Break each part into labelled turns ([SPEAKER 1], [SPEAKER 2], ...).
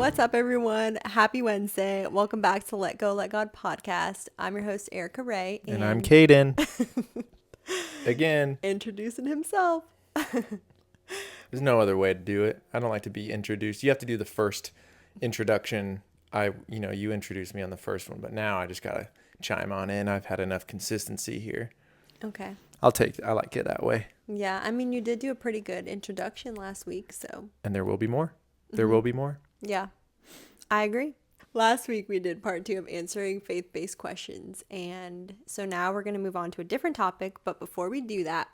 [SPEAKER 1] What's up, everyone? Happy Wednesday. Welcome back to Let Go, Let God podcast. I'm your host, Erika Ray.
[SPEAKER 2] And I'm Kaden. Again.
[SPEAKER 1] Introducing himself.
[SPEAKER 2] There's no other way to do it. I don't like to be introduced. You have to do the first introduction. You introduced me on the first one, but now I just got to chime on in. I've had enough consistency here.
[SPEAKER 1] Okay.
[SPEAKER 2] I like it that way.
[SPEAKER 1] Yeah, I mean, you did do a pretty good introduction last week, so.
[SPEAKER 2] And there will be more. There will be more.
[SPEAKER 1] Yeah, I agree. Last week we did part 2 of answering faith-based questions, and so now we're going to move on to a different topic, but before we do that,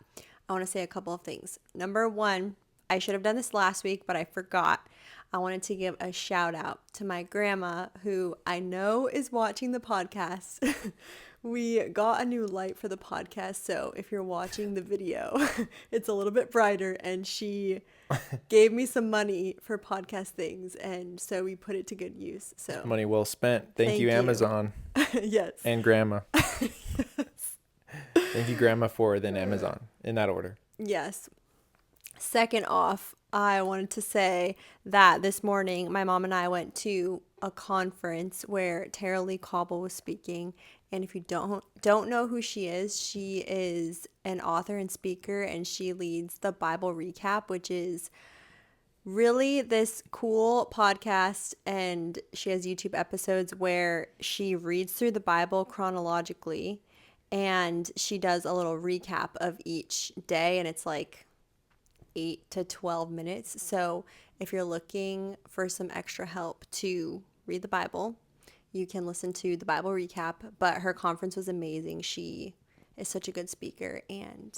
[SPEAKER 1] I want to say a couple of things. Number one, I should have done this last week, but I forgot. I wanted to give a shout out to my grandma, who I know is watching the podcast. We got a new light for the podcast, so if you're watching the video, it's a little bit brighter, and she gave me some money for podcast things, and so we put it to good use. So
[SPEAKER 2] Money well spent. Thank you, Amazon.
[SPEAKER 1] Yes.
[SPEAKER 2] And Grandma.
[SPEAKER 1] Yes.
[SPEAKER 2] Thank you, Grandma, for then Amazon, in that order.
[SPEAKER 1] Yes. Second off, I wanted to say that this morning my mom and I went to a conference where Tara Lee Cobble was speaking. And if you don't know who she is an author and speaker, and she leads the Bible Recap, which is really this cool podcast, and she has YouTube episodes where she reads through the Bible chronologically, and she does a little recap of each day, and it's like 8 to 12 minutes. So if you're looking for some extra help to read the Bible, you can listen to the Bible Recap. But her conference was amazing. She is such a good speaker, and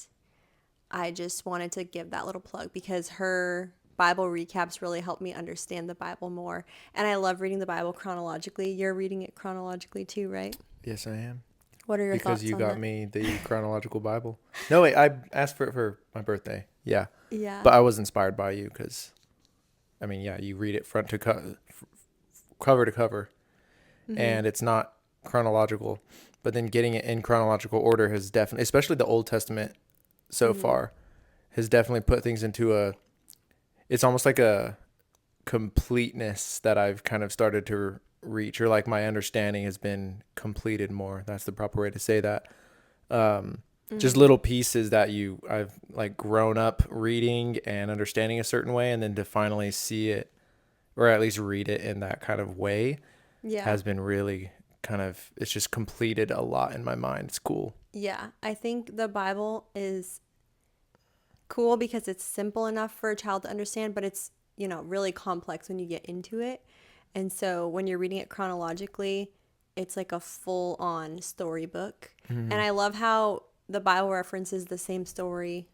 [SPEAKER 1] I just wanted to give that little plug because her Bible recaps really helped me understand the Bible more. And I love reading the Bible chronologically. You're reading it chronologically too, right?
[SPEAKER 2] Yes, I am.
[SPEAKER 1] What are your thoughts on that?
[SPEAKER 2] Because you got me the chronological Bible. No, wait, I asked for it for my birthday. Yeah.
[SPEAKER 1] Yeah.
[SPEAKER 2] But I was inspired by you because, I mean, yeah, you read it front to cover to cover, and it's not chronological. But then getting it in chronological order has definitely, especially the Old Testament so far, has definitely put things into it's almost like a completeness that I've kind of started to reach, or like my understanding has been completed more. That's the proper way to say that. Just little pieces that I've like grown up reading and understanding a certain way, and then to finally see it, or at least read it in that kind of way, has been really kind of, it's just completed a lot in my mind. It's cool.
[SPEAKER 1] Yeah, I think the Bible is cool because it's simple enough for a child to understand, but it's, really complex when you get into it. And so when you're reading it chronologically, it's like a full-on storybook. And I love how the Bible references the same story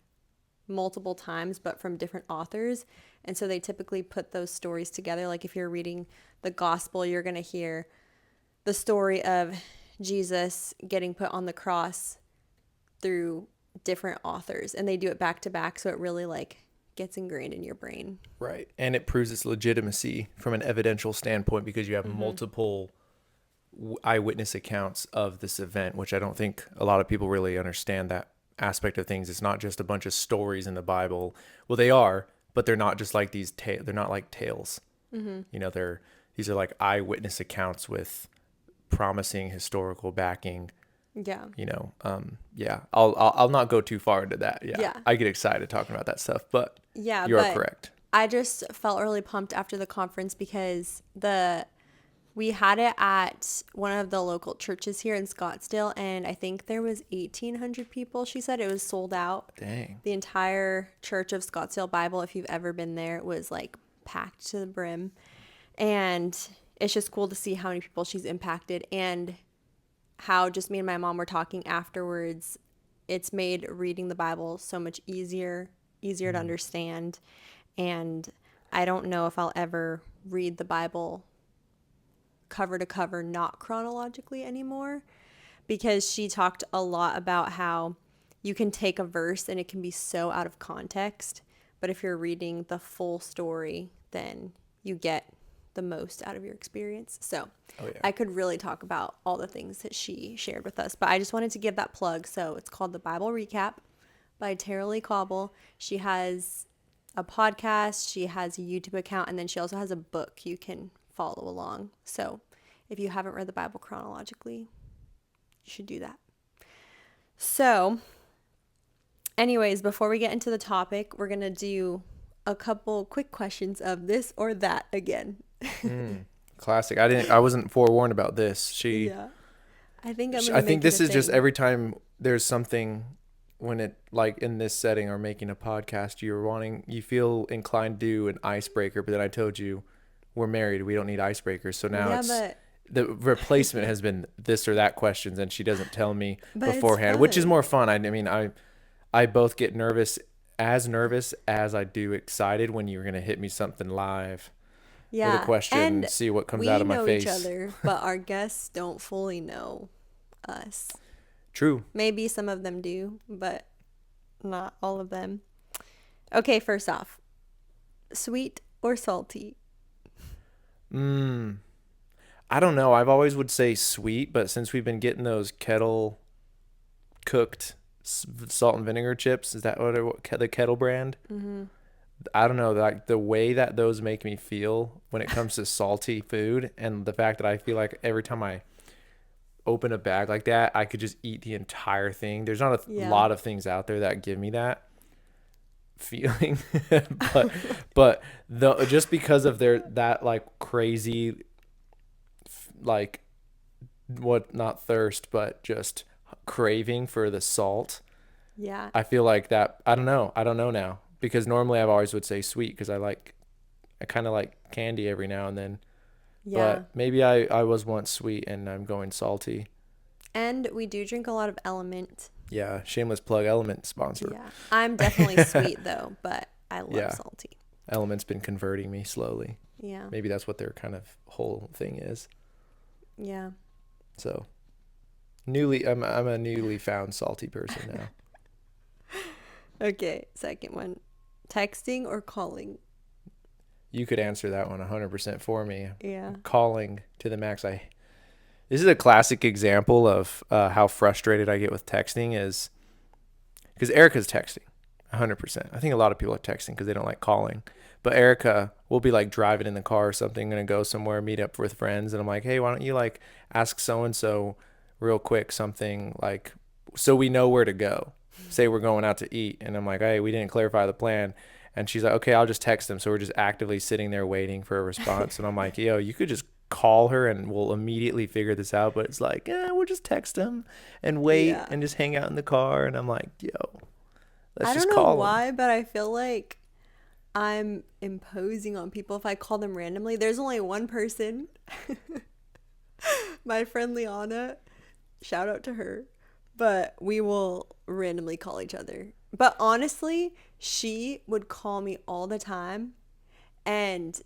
[SPEAKER 1] multiple times, but from different authors. And so they typically put those stories together. Like if you're reading the gospel, you're going to hear the story of Jesus getting put on the cross through different authors, and they do it back to back. So it really like gets ingrained in your brain.
[SPEAKER 2] Right. And it proves its legitimacy from an evidential standpoint because you have multiple eyewitness accounts of this event, which I don't think a lot of people really understand that aspect of things. It's not just a bunch of stories in the Bible. Well, they are, but they're not just like these they're not like tales. These are like eyewitness accounts with promising historical backing.
[SPEAKER 1] Yeah.
[SPEAKER 2] I'll not go too far into that.
[SPEAKER 1] Yeah.
[SPEAKER 2] I get excited talking about that stuff, but
[SPEAKER 1] yeah,
[SPEAKER 2] you are correct.
[SPEAKER 1] I just felt really pumped after the conference because we had it at one of the local churches here in Scottsdale, and I think there was 1,800 people. She said it was sold out.
[SPEAKER 2] Dang.
[SPEAKER 1] The entire Church of Scottsdale Bible, if you've ever been there, it was like packed to the brim. And it's just cool to see how many people she's impacted, and how just me and my mom were talking afterwards. It's made reading the Bible so much easier to understand. And I don't know if I'll ever read the Bible cover to cover, not chronologically anymore, because she talked a lot about how you can take a verse and it can be so out of context, but if you're reading the full story, then you get the most out of your experience. So I could really talk about all the things that she shared with us, but I just wanted to give that plug. So it's called The Bible Recap by Tara Lee Cobble. She has a podcast, she has a YouTube account, and then she also has a book you can follow along. So if you haven't read the Bible chronologically, you should do that. So, anyways, before we get into the topic, we're going to do a couple quick questions of this or that again.
[SPEAKER 2] Classic. I wasn't forewarned about this.
[SPEAKER 1] Yeah. I think I'm going
[SPEAKER 2] I
[SPEAKER 1] to
[SPEAKER 2] think
[SPEAKER 1] make it
[SPEAKER 2] this
[SPEAKER 1] a
[SPEAKER 2] is just
[SPEAKER 1] thing.
[SPEAKER 2] every time there's something when it like in this setting or making a podcast, you feel inclined to do an icebreaker, but then I told you we're married, we don't need icebreakers. So now
[SPEAKER 1] Yeah,
[SPEAKER 2] it's the replacement has been this or that questions, and she doesn't tell me
[SPEAKER 1] but it's
[SPEAKER 2] beforehand, which is
[SPEAKER 1] fun.
[SPEAKER 2] more fun. I mean, I both get nervous as I do excited when you're gonna hit me something live with a
[SPEAKER 1] Yeah.
[SPEAKER 2] question and
[SPEAKER 1] And
[SPEAKER 2] see what comes out
[SPEAKER 1] we
[SPEAKER 2] of my
[SPEAKER 1] know each
[SPEAKER 2] face.
[SPEAKER 1] other, but our guests don't fully know us.
[SPEAKER 2] True.
[SPEAKER 1] Maybe some of them do, but not all of them. Okay, first off, sweet or salty?
[SPEAKER 2] Mm. I don't know. I've always would say sweet, but since we've been getting those kettle cooked salt and vinegar chips, is that the kettle brand?
[SPEAKER 1] Mm-hmm.
[SPEAKER 2] I don't know, like the way that those make me feel when it comes to salty food, and the fact that I feel like every time I open a bag like that, I could just eat the entire thing. There's not a
[SPEAKER 1] Yeah.
[SPEAKER 2] lot of things out there that give me that feeling, but but just because of their that like crazy like what not thirst but just craving for the salt.
[SPEAKER 1] Yeah.
[SPEAKER 2] I feel like that. I don't know now because normally I've always would say sweet because I kind of like candy every now and then.
[SPEAKER 1] Yeah.
[SPEAKER 2] But maybe I was once sweet and I'm going salty.
[SPEAKER 1] And we do drink a lot of Element.
[SPEAKER 2] Yeah, shameless plug. Element sponsor.
[SPEAKER 1] Yeah. I'm definitely sweet though, but I love
[SPEAKER 2] Yeah,
[SPEAKER 1] salty.
[SPEAKER 2] Element's been converting me slowly.
[SPEAKER 1] Yeah.
[SPEAKER 2] Maybe that's what their kind of whole thing is.
[SPEAKER 1] Yeah.
[SPEAKER 2] So I'm a newly found salty person now.
[SPEAKER 1] Okay, second one. Texting or calling?
[SPEAKER 2] You could answer that one 100% for me.
[SPEAKER 1] Yeah.
[SPEAKER 2] Calling to the max. This is a classic example of how frustrated I get with texting is because Erica's texting 100%. I think a lot of people are texting because they don't like calling. But Erica will be like driving in the car or something, going to go somewhere, meet up with friends. And I'm like, hey, why don't you like ask so-and-so real quick something like, so we know where to go. Say we're going out to eat. And I'm like, hey, we didn't clarify the plan. And she's like, okay, I'll just text them. So we're just actively sitting there waiting for a response. And I'm like, yo, you could just call her and we'll immediately figure this out. But it's like, we'll just text them and wait
[SPEAKER 1] Yeah.
[SPEAKER 2] and just hang out in the car. And I'm like, yo, let's
[SPEAKER 1] I don't
[SPEAKER 2] just
[SPEAKER 1] know
[SPEAKER 2] call them.
[SPEAKER 1] why, but I feel like I'm imposing on people if I call them randomly. There's only one person, my friend Liana. Shout out to her. But we will randomly call each other. But honestly, she would call me all the time. And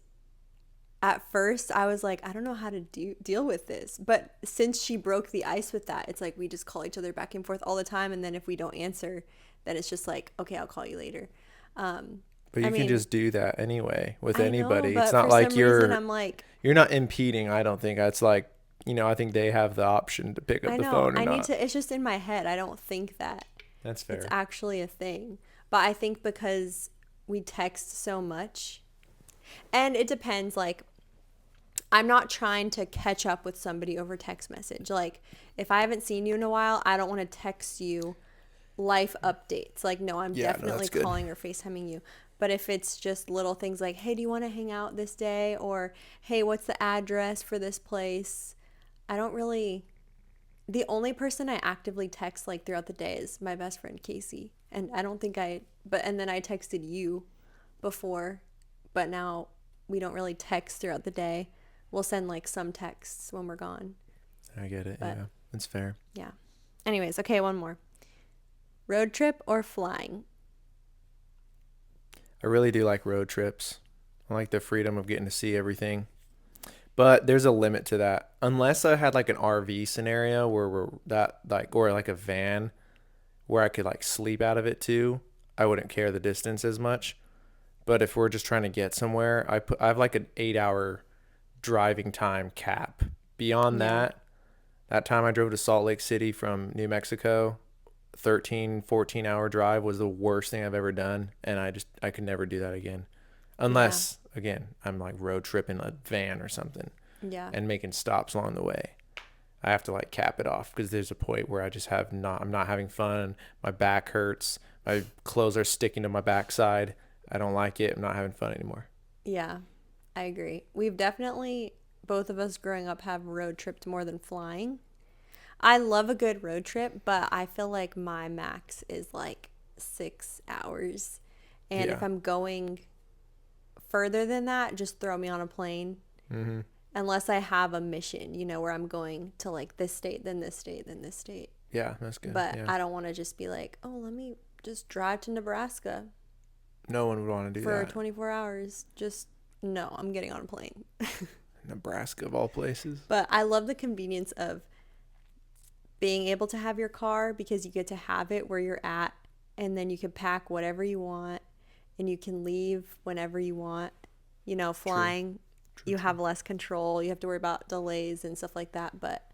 [SPEAKER 1] at first, I was like, I don't know how to deal with this. But since she broke the ice with that, it's like we just call each other back and forth all the time. And then if we don't answer, then it's just like, okay, I'll call you later. Um,
[SPEAKER 2] But
[SPEAKER 1] I
[SPEAKER 2] you can
[SPEAKER 1] mean,
[SPEAKER 2] just do that anyway with
[SPEAKER 1] I know,
[SPEAKER 2] anybody. It's
[SPEAKER 1] but for
[SPEAKER 2] not like
[SPEAKER 1] some reason, I'm like,
[SPEAKER 2] you're not impeding. I don't think it's like, I think they have the option to pick up
[SPEAKER 1] I
[SPEAKER 2] the
[SPEAKER 1] know,
[SPEAKER 2] phone or
[SPEAKER 1] I need
[SPEAKER 2] not.
[SPEAKER 1] to, it's just in my head. I don't think that
[SPEAKER 2] That's
[SPEAKER 1] it's
[SPEAKER 2] fair.
[SPEAKER 1] actually a thing. But I think because we text so much, and it depends, like, I'm not trying to catch up with somebody over text message. Like, if I haven't seen you in a while, I don't want to text you life updates. Like, no, I'm
[SPEAKER 2] Yeah, no,
[SPEAKER 1] definitely
[SPEAKER 2] that's good.
[SPEAKER 1] calling or FaceTiming you. But if it's just little things like, hey, do you want to hang out this day? Or, hey, what's the address for this place? I don't really. The only person I actively text like throughout the day is my best friend Casey. And I don't think and then I texted you before, but now we don't really text throughout the day. We'll send like some texts when we're gone.
[SPEAKER 2] I get it.
[SPEAKER 1] But
[SPEAKER 2] Yeah, that's fair.
[SPEAKER 1] yeah. Anyways, okay, one more. Road trip or flying?
[SPEAKER 2] I really do like road trips. I like the freedom of getting to see everything. But there's a limit to that. Unless I had like an RV scenario where we're that like or like a van where I could like sleep out of it too, I wouldn't care the distance as much. But if we're just trying to get somewhere, I have like an 8 hour driving time cap. Beyond
[SPEAKER 1] Yeah.
[SPEAKER 2] that time I drove to Salt Lake City from New Mexico, 13, 14 hour drive was the worst thing I've ever done. And I could never do that again.
[SPEAKER 1] Yeah.
[SPEAKER 2] Unless, again, I'm like road tripping a van or something
[SPEAKER 1] Yeah.
[SPEAKER 2] and making stops along the way. I have to like cap it off because there's a point where I just I'm not having fun. My back hurts. My clothes are sticking to my backside. I don't like it. I'm not having fun anymore.
[SPEAKER 1] Yeah. I agree. We've definitely, both of us growing up, have road tripped more than flying. I love a good road trip, but I feel like my max is like 6 hours. And if
[SPEAKER 2] Yeah.
[SPEAKER 1] I'm going further than that, just throw me on a plane.
[SPEAKER 2] Mm-hmm.
[SPEAKER 1] Unless I have a mission, where I'm going to like this state, then this state, then this state.
[SPEAKER 2] Yeah, that's good.
[SPEAKER 1] But
[SPEAKER 2] Yeah.
[SPEAKER 1] I don't want to just be like, oh, let me just drive to Nebraska
[SPEAKER 2] No one would want to do
[SPEAKER 1] for
[SPEAKER 2] that.
[SPEAKER 1] 24 hours. Just, no, I'm getting on a plane.
[SPEAKER 2] Nebraska of all places.
[SPEAKER 1] But I love the convenience of being able to have your car because you get to have it where you're at, and then you can pack whatever you want and you can leave whenever you want.
[SPEAKER 2] True.
[SPEAKER 1] Flying,
[SPEAKER 2] True.
[SPEAKER 1] you
[SPEAKER 2] True.
[SPEAKER 1] have less control. You have to worry about delays and stuff like that. But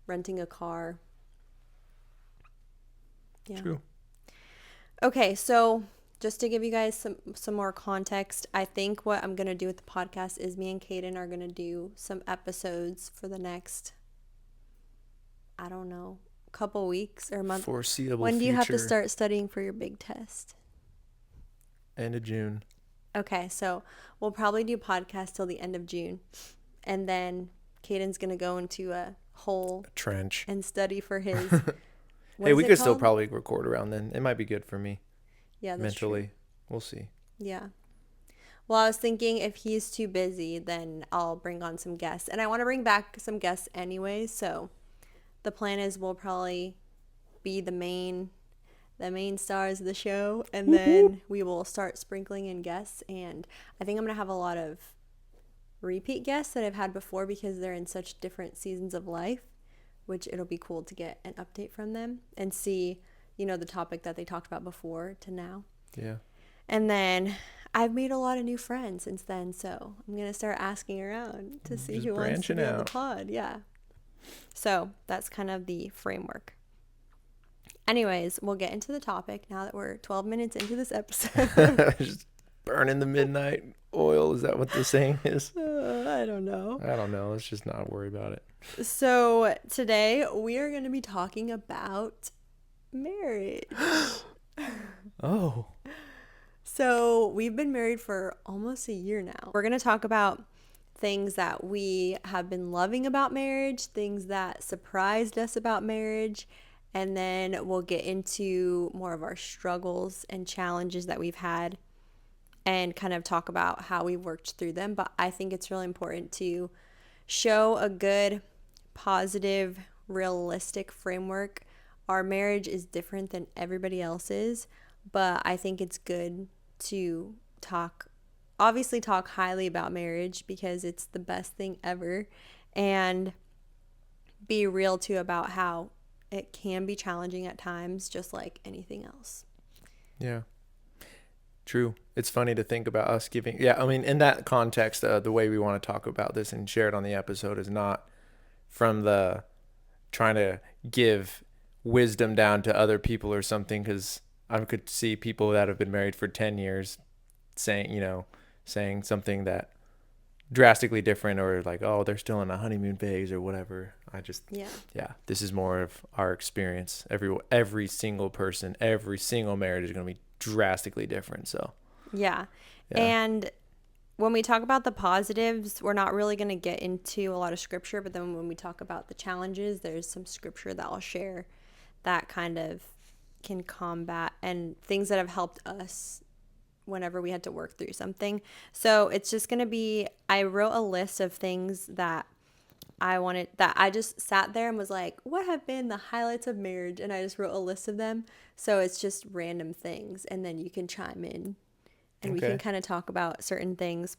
[SPEAKER 1] renting a car, yeah.
[SPEAKER 2] True.
[SPEAKER 1] Okay, so just to give you guys some more context, I think what I'm gonna do with the podcast is me and Kaden are gonna do some episodes for the next, I don't know, couple weeks or month.
[SPEAKER 2] Foreseeable
[SPEAKER 1] When do you have to
[SPEAKER 2] future.
[SPEAKER 1] start studying for your big test?
[SPEAKER 2] End of June.
[SPEAKER 1] Okay, so we'll probably do podcast till the end of June, and then Caden's gonna go into a hole
[SPEAKER 2] A trench.
[SPEAKER 1] and study for his. What
[SPEAKER 2] Hey,
[SPEAKER 1] is
[SPEAKER 2] we
[SPEAKER 1] it
[SPEAKER 2] could still
[SPEAKER 1] called?
[SPEAKER 2] probably record around then. It might be good for me
[SPEAKER 1] Yeah, that's true.
[SPEAKER 2] mentally. We'll see.
[SPEAKER 1] Yeah. Well, I was thinking if he's too busy, then I'll bring on some guests. And I want to bring back some guests anyway, so the plan is we'll probably be the main stars of the show, and then we will start sprinkling in guests. And I think I'm going to have a lot of repeat guests that I've had before because they're in such different seasons of life, which it'll be cool to get an update from them and see, the topic that they talked about before to now.
[SPEAKER 2] Yeah.
[SPEAKER 1] And then I've made a lot of new friends since then, so I'm going to start asking around to see
[SPEAKER 2] Just
[SPEAKER 1] who wants to
[SPEAKER 2] branching
[SPEAKER 1] be on the
[SPEAKER 2] out.
[SPEAKER 1] pod. Yeah. So that's kind of the framework. Anyways, we'll get into the topic now that we're 12 minutes into this episode.
[SPEAKER 2] Just burning the midnight oil. Is that what the saying is?
[SPEAKER 1] I don't know.
[SPEAKER 2] I don't know. Let's just not worry about it.
[SPEAKER 1] So today we are going to be talking about marriage.
[SPEAKER 2] Oh.
[SPEAKER 1] So we've been married for almost a year now. We're going to talk about things that we have been loving about marriage, things that surprised us about marriage, and then we'll get into more of our struggles and challenges that we've had and kind of talk about how we worked through them. But I think it's really important to show a good, positive, realistic framework. Our marriage is different than everybody else's, but I think it's good to talk highly about marriage because it's the best thing ever, and be real too about how it can be challenging at times, just like anything else.
[SPEAKER 2] Yeah. True. It's funny to think about us giving. Yeah, I mean, in that context, the way we want to talk about this and share it on the episode is not from the trying to give wisdom down to other people or something, because I could see people that have been married for 10 years saying something that drastically different, or like, oh, they're still in a honeymoon phase or whatever. Yeah, this is more of our experience. Every single person, every single marriage is going to be drastically different. So
[SPEAKER 1] Yeah.
[SPEAKER 2] yeah.
[SPEAKER 1] And when we talk about the positives, we're not really going to get into a lot of scripture, but then when we talk about the challenges, there's some scripture that I'll share that kind of can combat and things that have helped us whenever we had to work through something. So it's just going to be, I wrote a list of things that I just sat there and was like, what have been the highlights of marriage? And I just wrote a list of them. So it's just random things. And then you can chime in and we can kind of talk about certain things.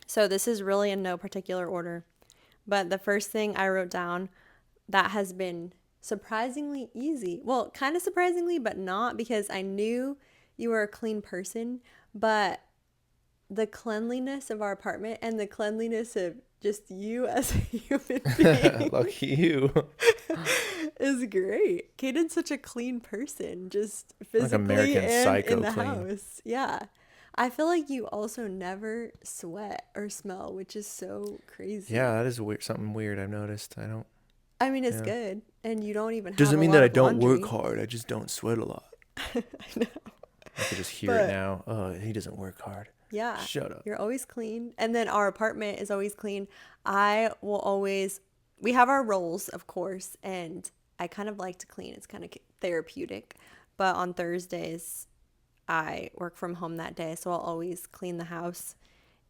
[SPEAKER 1] So this is really in no particular order. But the first thing I wrote down that has been surprisingly easy. Well, kind of surprisingly, but not, because I knew you were a clean person. But the cleanliness of our apartment and the cleanliness of just you as a human being
[SPEAKER 2] Lucky you.
[SPEAKER 1] is great. Caden's such a clean person, just
[SPEAKER 2] Like
[SPEAKER 1] physically
[SPEAKER 2] American
[SPEAKER 1] and
[SPEAKER 2] Psycho
[SPEAKER 1] in the
[SPEAKER 2] clean.
[SPEAKER 1] house. Yeah. I feel like you also never sweat or smell, which is so
[SPEAKER 2] Yeah,
[SPEAKER 1] crazy.
[SPEAKER 2] that is weird. Something weird I've noticed. I don't.
[SPEAKER 1] I mean, it's
[SPEAKER 2] Yeah.
[SPEAKER 1] good, and you don't even have
[SPEAKER 2] Doesn't
[SPEAKER 1] a
[SPEAKER 2] mean that
[SPEAKER 1] lot
[SPEAKER 2] I
[SPEAKER 1] of
[SPEAKER 2] don't work
[SPEAKER 1] laundry.
[SPEAKER 2] hard. I just don't sweat a lot.
[SPEAKER 1] I know.
[SPEAKER 2] I could just hear it
[SPEAKER 1] But
[SPEAKER 2] now. Oh, he doesn't work hard.
[SPEAKER 1] yeah,
[SPEAKER 2] Shut up.
[SPEAKER 1] you're always clean. And then our apartment is always clean. I will always, we have our roles, of course, and I kind of like to clean. It's kind of therapeutic. But on Thursdays, I work from home that day, so I'll always clean the house.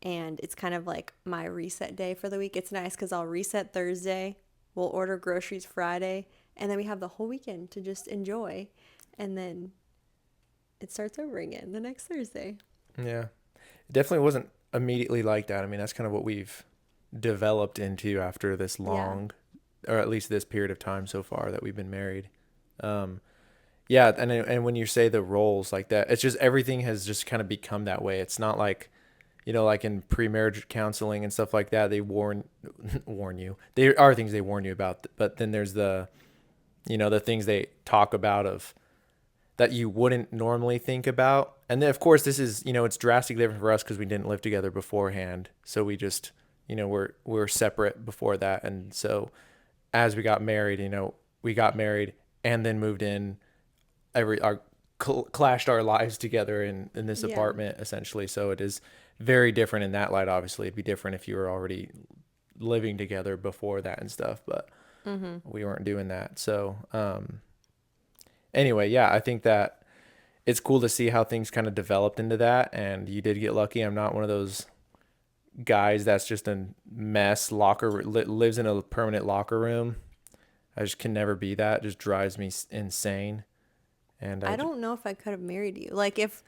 [SPEAKER 1] And it's kind of like my reset day for the week. It's nice because I'll reset Thursday, we'll order groceries Friday, and then we have the whole weekend to just enjoy. And then it starts over again the next Thursday.
[SPEAKER 2] Yeah. It definitely wasn't immediately like that. I mean, that's kind of what we've developed into after this
[SPEAKER 1] Yeah.
[SPEAKER 2] long, or at least this period of time so far that we've been married. Um, yeah, and when you say the roles like that, it's just everything has just kind of become that way. It's not like, like in pre-marriage counseling and stuff like that, they warn you. There are things they warn you about, but then there's the things they talk about of that you wouldn't normally think about. And then of course this is, it's drastically different for us because we didn't live together beforehand. So we just, we're separate before that. And so as we got married, we got married and then moved in clashed our lives together in this
[SPEAKER 1] Yeah.
[SPEAKER 2] apartment essentially. So it is very different in that light. Obviously it'd be different if you were already living together before that and stuff, but
[SPEAKER 1] Mm-hmm.
[SPEAKER 2] we weren't doing that. So, anyway, yeah, I think that it's cool to see how things kind of developed into that. And you did get lucky. I'm not one of those guys that's just a mess lives in a permanent locker room. I just can never be that. It just drives me insane. And
[SPEAKER 1] I don't know if I could have married you. Like if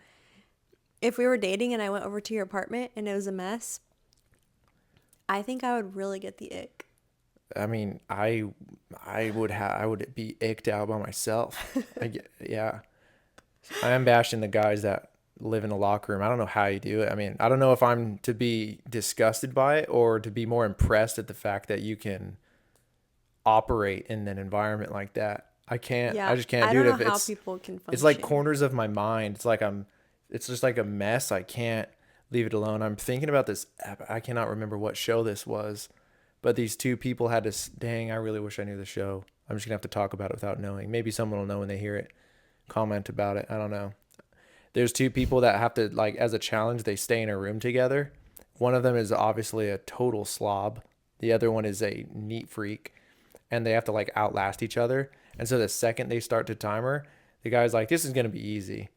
[SPEAKER 1] we were dating and I went over to your apartment and it was a mess, I think I would really get the ick.
[SPEAKER 2] I mean, I would be icked out by myself. Yeah. I am bashing the guys that live in a locker room. I don't know how you do it. I mean, I don't know if I'm to be disgusted by it or to be more impressed at the fact that you can operate in an environment like that.
[SPEAKER 1] Yeah,
[SPEAKER 2] I just can't
[SPEAKER 1] I
[SPEAKER 2] do
[SPEAKER 1] don't
[SPEAKER 2] it
[SPEAKER 1] know
[SPEAKER 2] if
[SPEAKER 1] how people can
[SPEAKER 2] it's like
[SPEAKER 1] function.
[SPEAKER 2] corners of my mind. It's just like a mess. I can't leave it alone. I'm thinking about this. I cannot remember what show this was, but these two people had to, dang, I really wish I knew the show. I'm just gonna have to talk about it without knowing. Maybe someone will know when they hear it, comment about it. I don't know. There's two people that have to, like, as a challenge, they stay in a room together. One of them is obviously a total slob. The other one is a neat freak, and they have to like outlast each other. And so the second they start to timer, the guy's like, "This is gonna be easy,"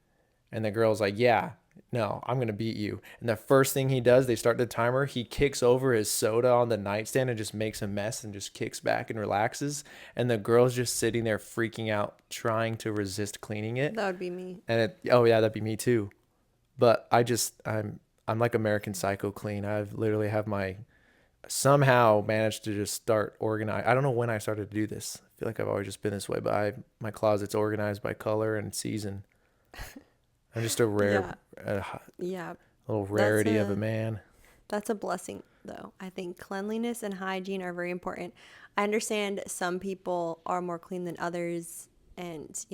[SPEAKER 2] and the girl's like, "Yeah, no, I'm gonna beat you." And the first thing he does, they start the timer. He kicks over his soda on the nightstand and just makes a mess and just kicks back and relaxes. And the girl's just sitting there freaking out, trying to resist cleaning it.
[SPEAKER 1] That would be me.
[SPEAKER 2] And oh yeah, that'd be me too. But I'm like American Psycho clean. I've literally have my somehow managed to just start organize. I don't know when I started to do this. I feel like I've always just been this way, but my closet's organized by color and season. I'm just a
[SPEAKER 1] Yeah. Yeah.
[SPEAKER 2] little
[SPEAKER 1] That's
[SPEAKER 2] rarity of a
[SPEAKER 1] a
[SPEAKER 2] man.
[SPEAKER 1] that's a blessing though. I think cleanliness and hygiene are very important. I understand some people are more clean than others and,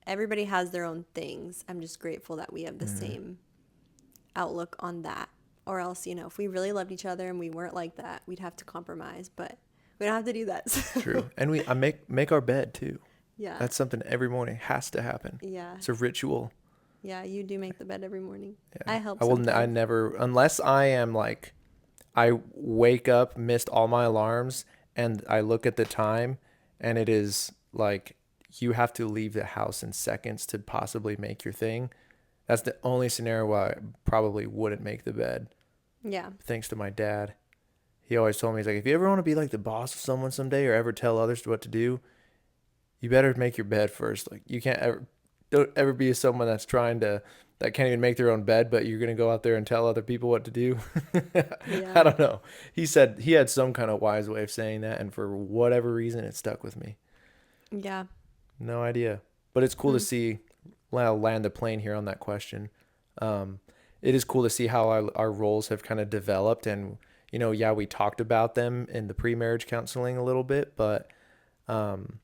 [SPEAKER 1] everybody has their own things. I'm just grateful that we have the
[SPEAKER 2] Mm,
[SPEAKER 1] same outlook on that. Or else, if we really loved each other and we weren't like that, we'd have to compromise, but we don't have to do that. So,
[SPEAKER 2] true. And I make our bed too.
[SPEAKER 1] yeah.
[SPEAKER 2] That's something every morning has to happen.
[SPEAKER 1] Yeah.
[SPEAKER 2] It's a ritual.
[SPEAKER 1] Yeah, you do make the bed every morning.
[SPEAKER 2] Yeah.
[SPEAKER 1] I help
[SPEAKER 2] I will. I
[SPEAKER 1] sometimes.
[SPEAKER 2] never, unless I am like, I wake up, missed all my alarms, and I look at the time, and it is like you have to leave the house in seconds to possibly make your thing. That's the only scenario where I probably wouldn't make the bed,
[SPEAKER 1] Yeah.
[SPEAKER 2] thanks to my dad. He always told me, he's like, if you ever want to be like the boss of someone someday or ever tell others what to do, you better make your bed first. Like, you can't ever, don't ever be someone that can't even make their own bed, but you're going to go out there and tell other people what to do. I
[SPEAKER 1] Yeah.
[SPEAKER 2] don't know. He said he had some kind of wise way of saying that, and for whatever reason, it stuck with me.
[SPEAKER 1] Yeah.
[SPEAKER 2] No idea. But it's cool to
[SPEAKER 1] Hmm.
[SPEAKER 2] see, well, I'll land the plane here on that question. Um, it is cool to see how our roles have kind of developed. And, yeah, we talked about them in the pre marriage counseling a little bit, but, um,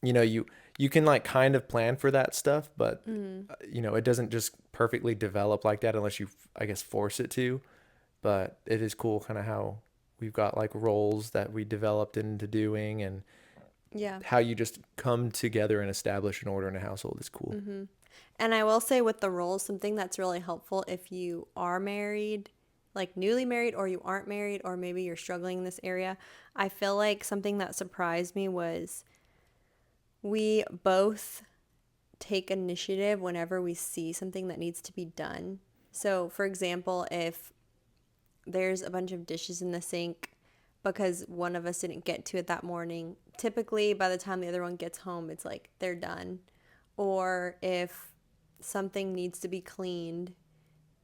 [SPEAKER 2] you you can like kind of plan for that stuff, but
[SPEAKER 1] Mm.
[SPEAKER 2] you know, it doesn't just perfectly develop like that unless you, I guess, force it to. But it is cool kind of how we've got like roles that we developed into doing, and
[SPEAKER 1] Yeah.
[SPEAKER 2] how you just come together and establish an order in a household is cool.
[SPEAKER 1] Mm-hmm. And I will say with the roles, something that's really helpful if you are married, like newly married, or you aren't married, or maybe you're struggling in this area. I feel like something that surprised me was we both take initiative whenever we see something that needs to be done. So, for example, if there's a bunch of dishes in the sink because one of us didn't get to it that morning, typically by the time the other one gets home, it's like they're done. Or if something needs to be cleaned,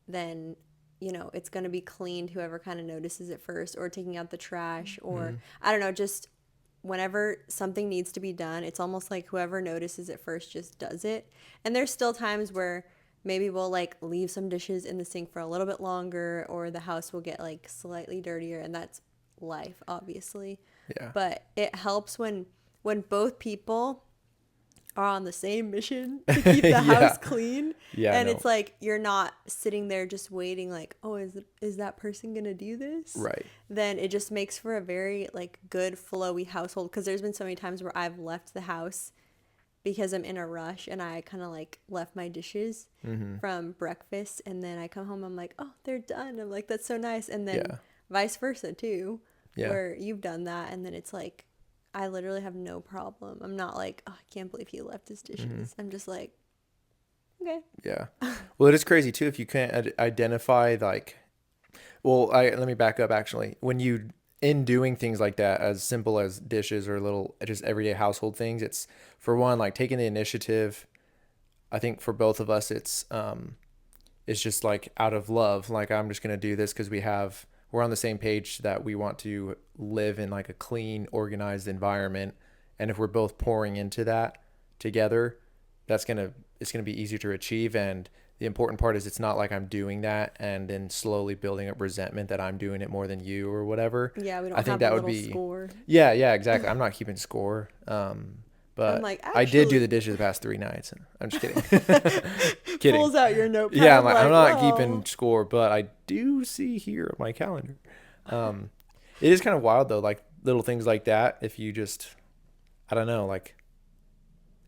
[SPEAKER 1] then it's going to be cleaned whoever kind of notices it first, or taking out the trash, or
[SPEAKER 2] Mm-hmm.
[SPEAKER 1] I don't know, just whenever something needs to be done, it's almost like whoever notices it first just does it. And there's still times where maybe we'll like leave some dishes in the sink for a little bit longer, or the house will get like slightly dirtier, and that's life, obviously.
[SPEAKER 2] Yeah.
[SPEAKER 1] But it helps when both people are on the same mission to keep the house
[SPEAKER 2] Yeah.
[SPEAKER 1] clean.
[SPEAKER 2] Yeah.
[SPEAKER 1] And
[SPEAKER 2] No.
[SPEAKER 1] it's like you're not sitting there just waiting like, oh, is that person gonna do this?
[SPEAKER 2] Right.
[SPEAKER 1] Then it just makes for a very like good flowy household, because there's been so many times where I've left the house because I'm in a rush, and I kind of like left my dishes
[SPEAKER 2] Mm-hmm.
[SPEAKER 1] from breakfast, and then I come home, I'm like, oh, they're done. I'm like, that's so nice. And then
[SPEAKER 2] Yeah.
[SPEAKER 1] vice versa too,
[SPEAKER 2] Yeah.
[SPEAKER 1] where you've done that, and then it's like I literally have no problem. I'm not like, oh, I can't believe he left his
[SPEAKER 2] Mm-hmm.
[SPEAKER 1] dishes. I'm just like, okay.
[SPEAKER 2] Yeah. Well, it is crazy too if you can't identify like. Well, I let me back up actually. When you in doing things like that, as simple as dishes or little just everyday household things, it's for one like taking the initiative. I think for both of us, it's just like out of love. Like I'm just gonna do this because we're on the same page that we want to live in like a clean, organized environment, and if we're both pouring into that together, that's gonna it's gonna be easier to achieve. And the important part is it's not like I'm doing that and then slowly building up resentment that I'm doing it more than you or whatever.
[SPEAKER 1] Yeah, we
[SPEAKER 2] I
[SPEAKER 1] don't
[SPEAKER 2] think
[SPEAKER 1] have a
[SPEAKER 2] that would
[SPEAKER 1] little
[SPEAKER 2] be
[SPEAKER 1] score.
[SPEAKER 2] yeah, yeah, exactly. I'm not keeping score.
[SPEAKER 1] I'm
[SPEAKER 2] But
[SPEAKER 1] like,
[SPEAKER 2] I did do the
[SPEAKER 1] actually,
[SPEAKER 2] dishes the past 3 nights. I'm just kidding. Kidding.
[SPEAKER 1] pulls out your
[SPEAKER 2] Yeah,
[SPEAKER 1] notepad
[SPEAKER 2] I'm
[SPEAKER 1] like,
[SPEAKER 2] not keeping
[SPEAKER 1] well,
[SPEAKER 2] score, but I do see here on my calendar. Um, it is kind of wild though, like little things like that. If you just, I don't know, like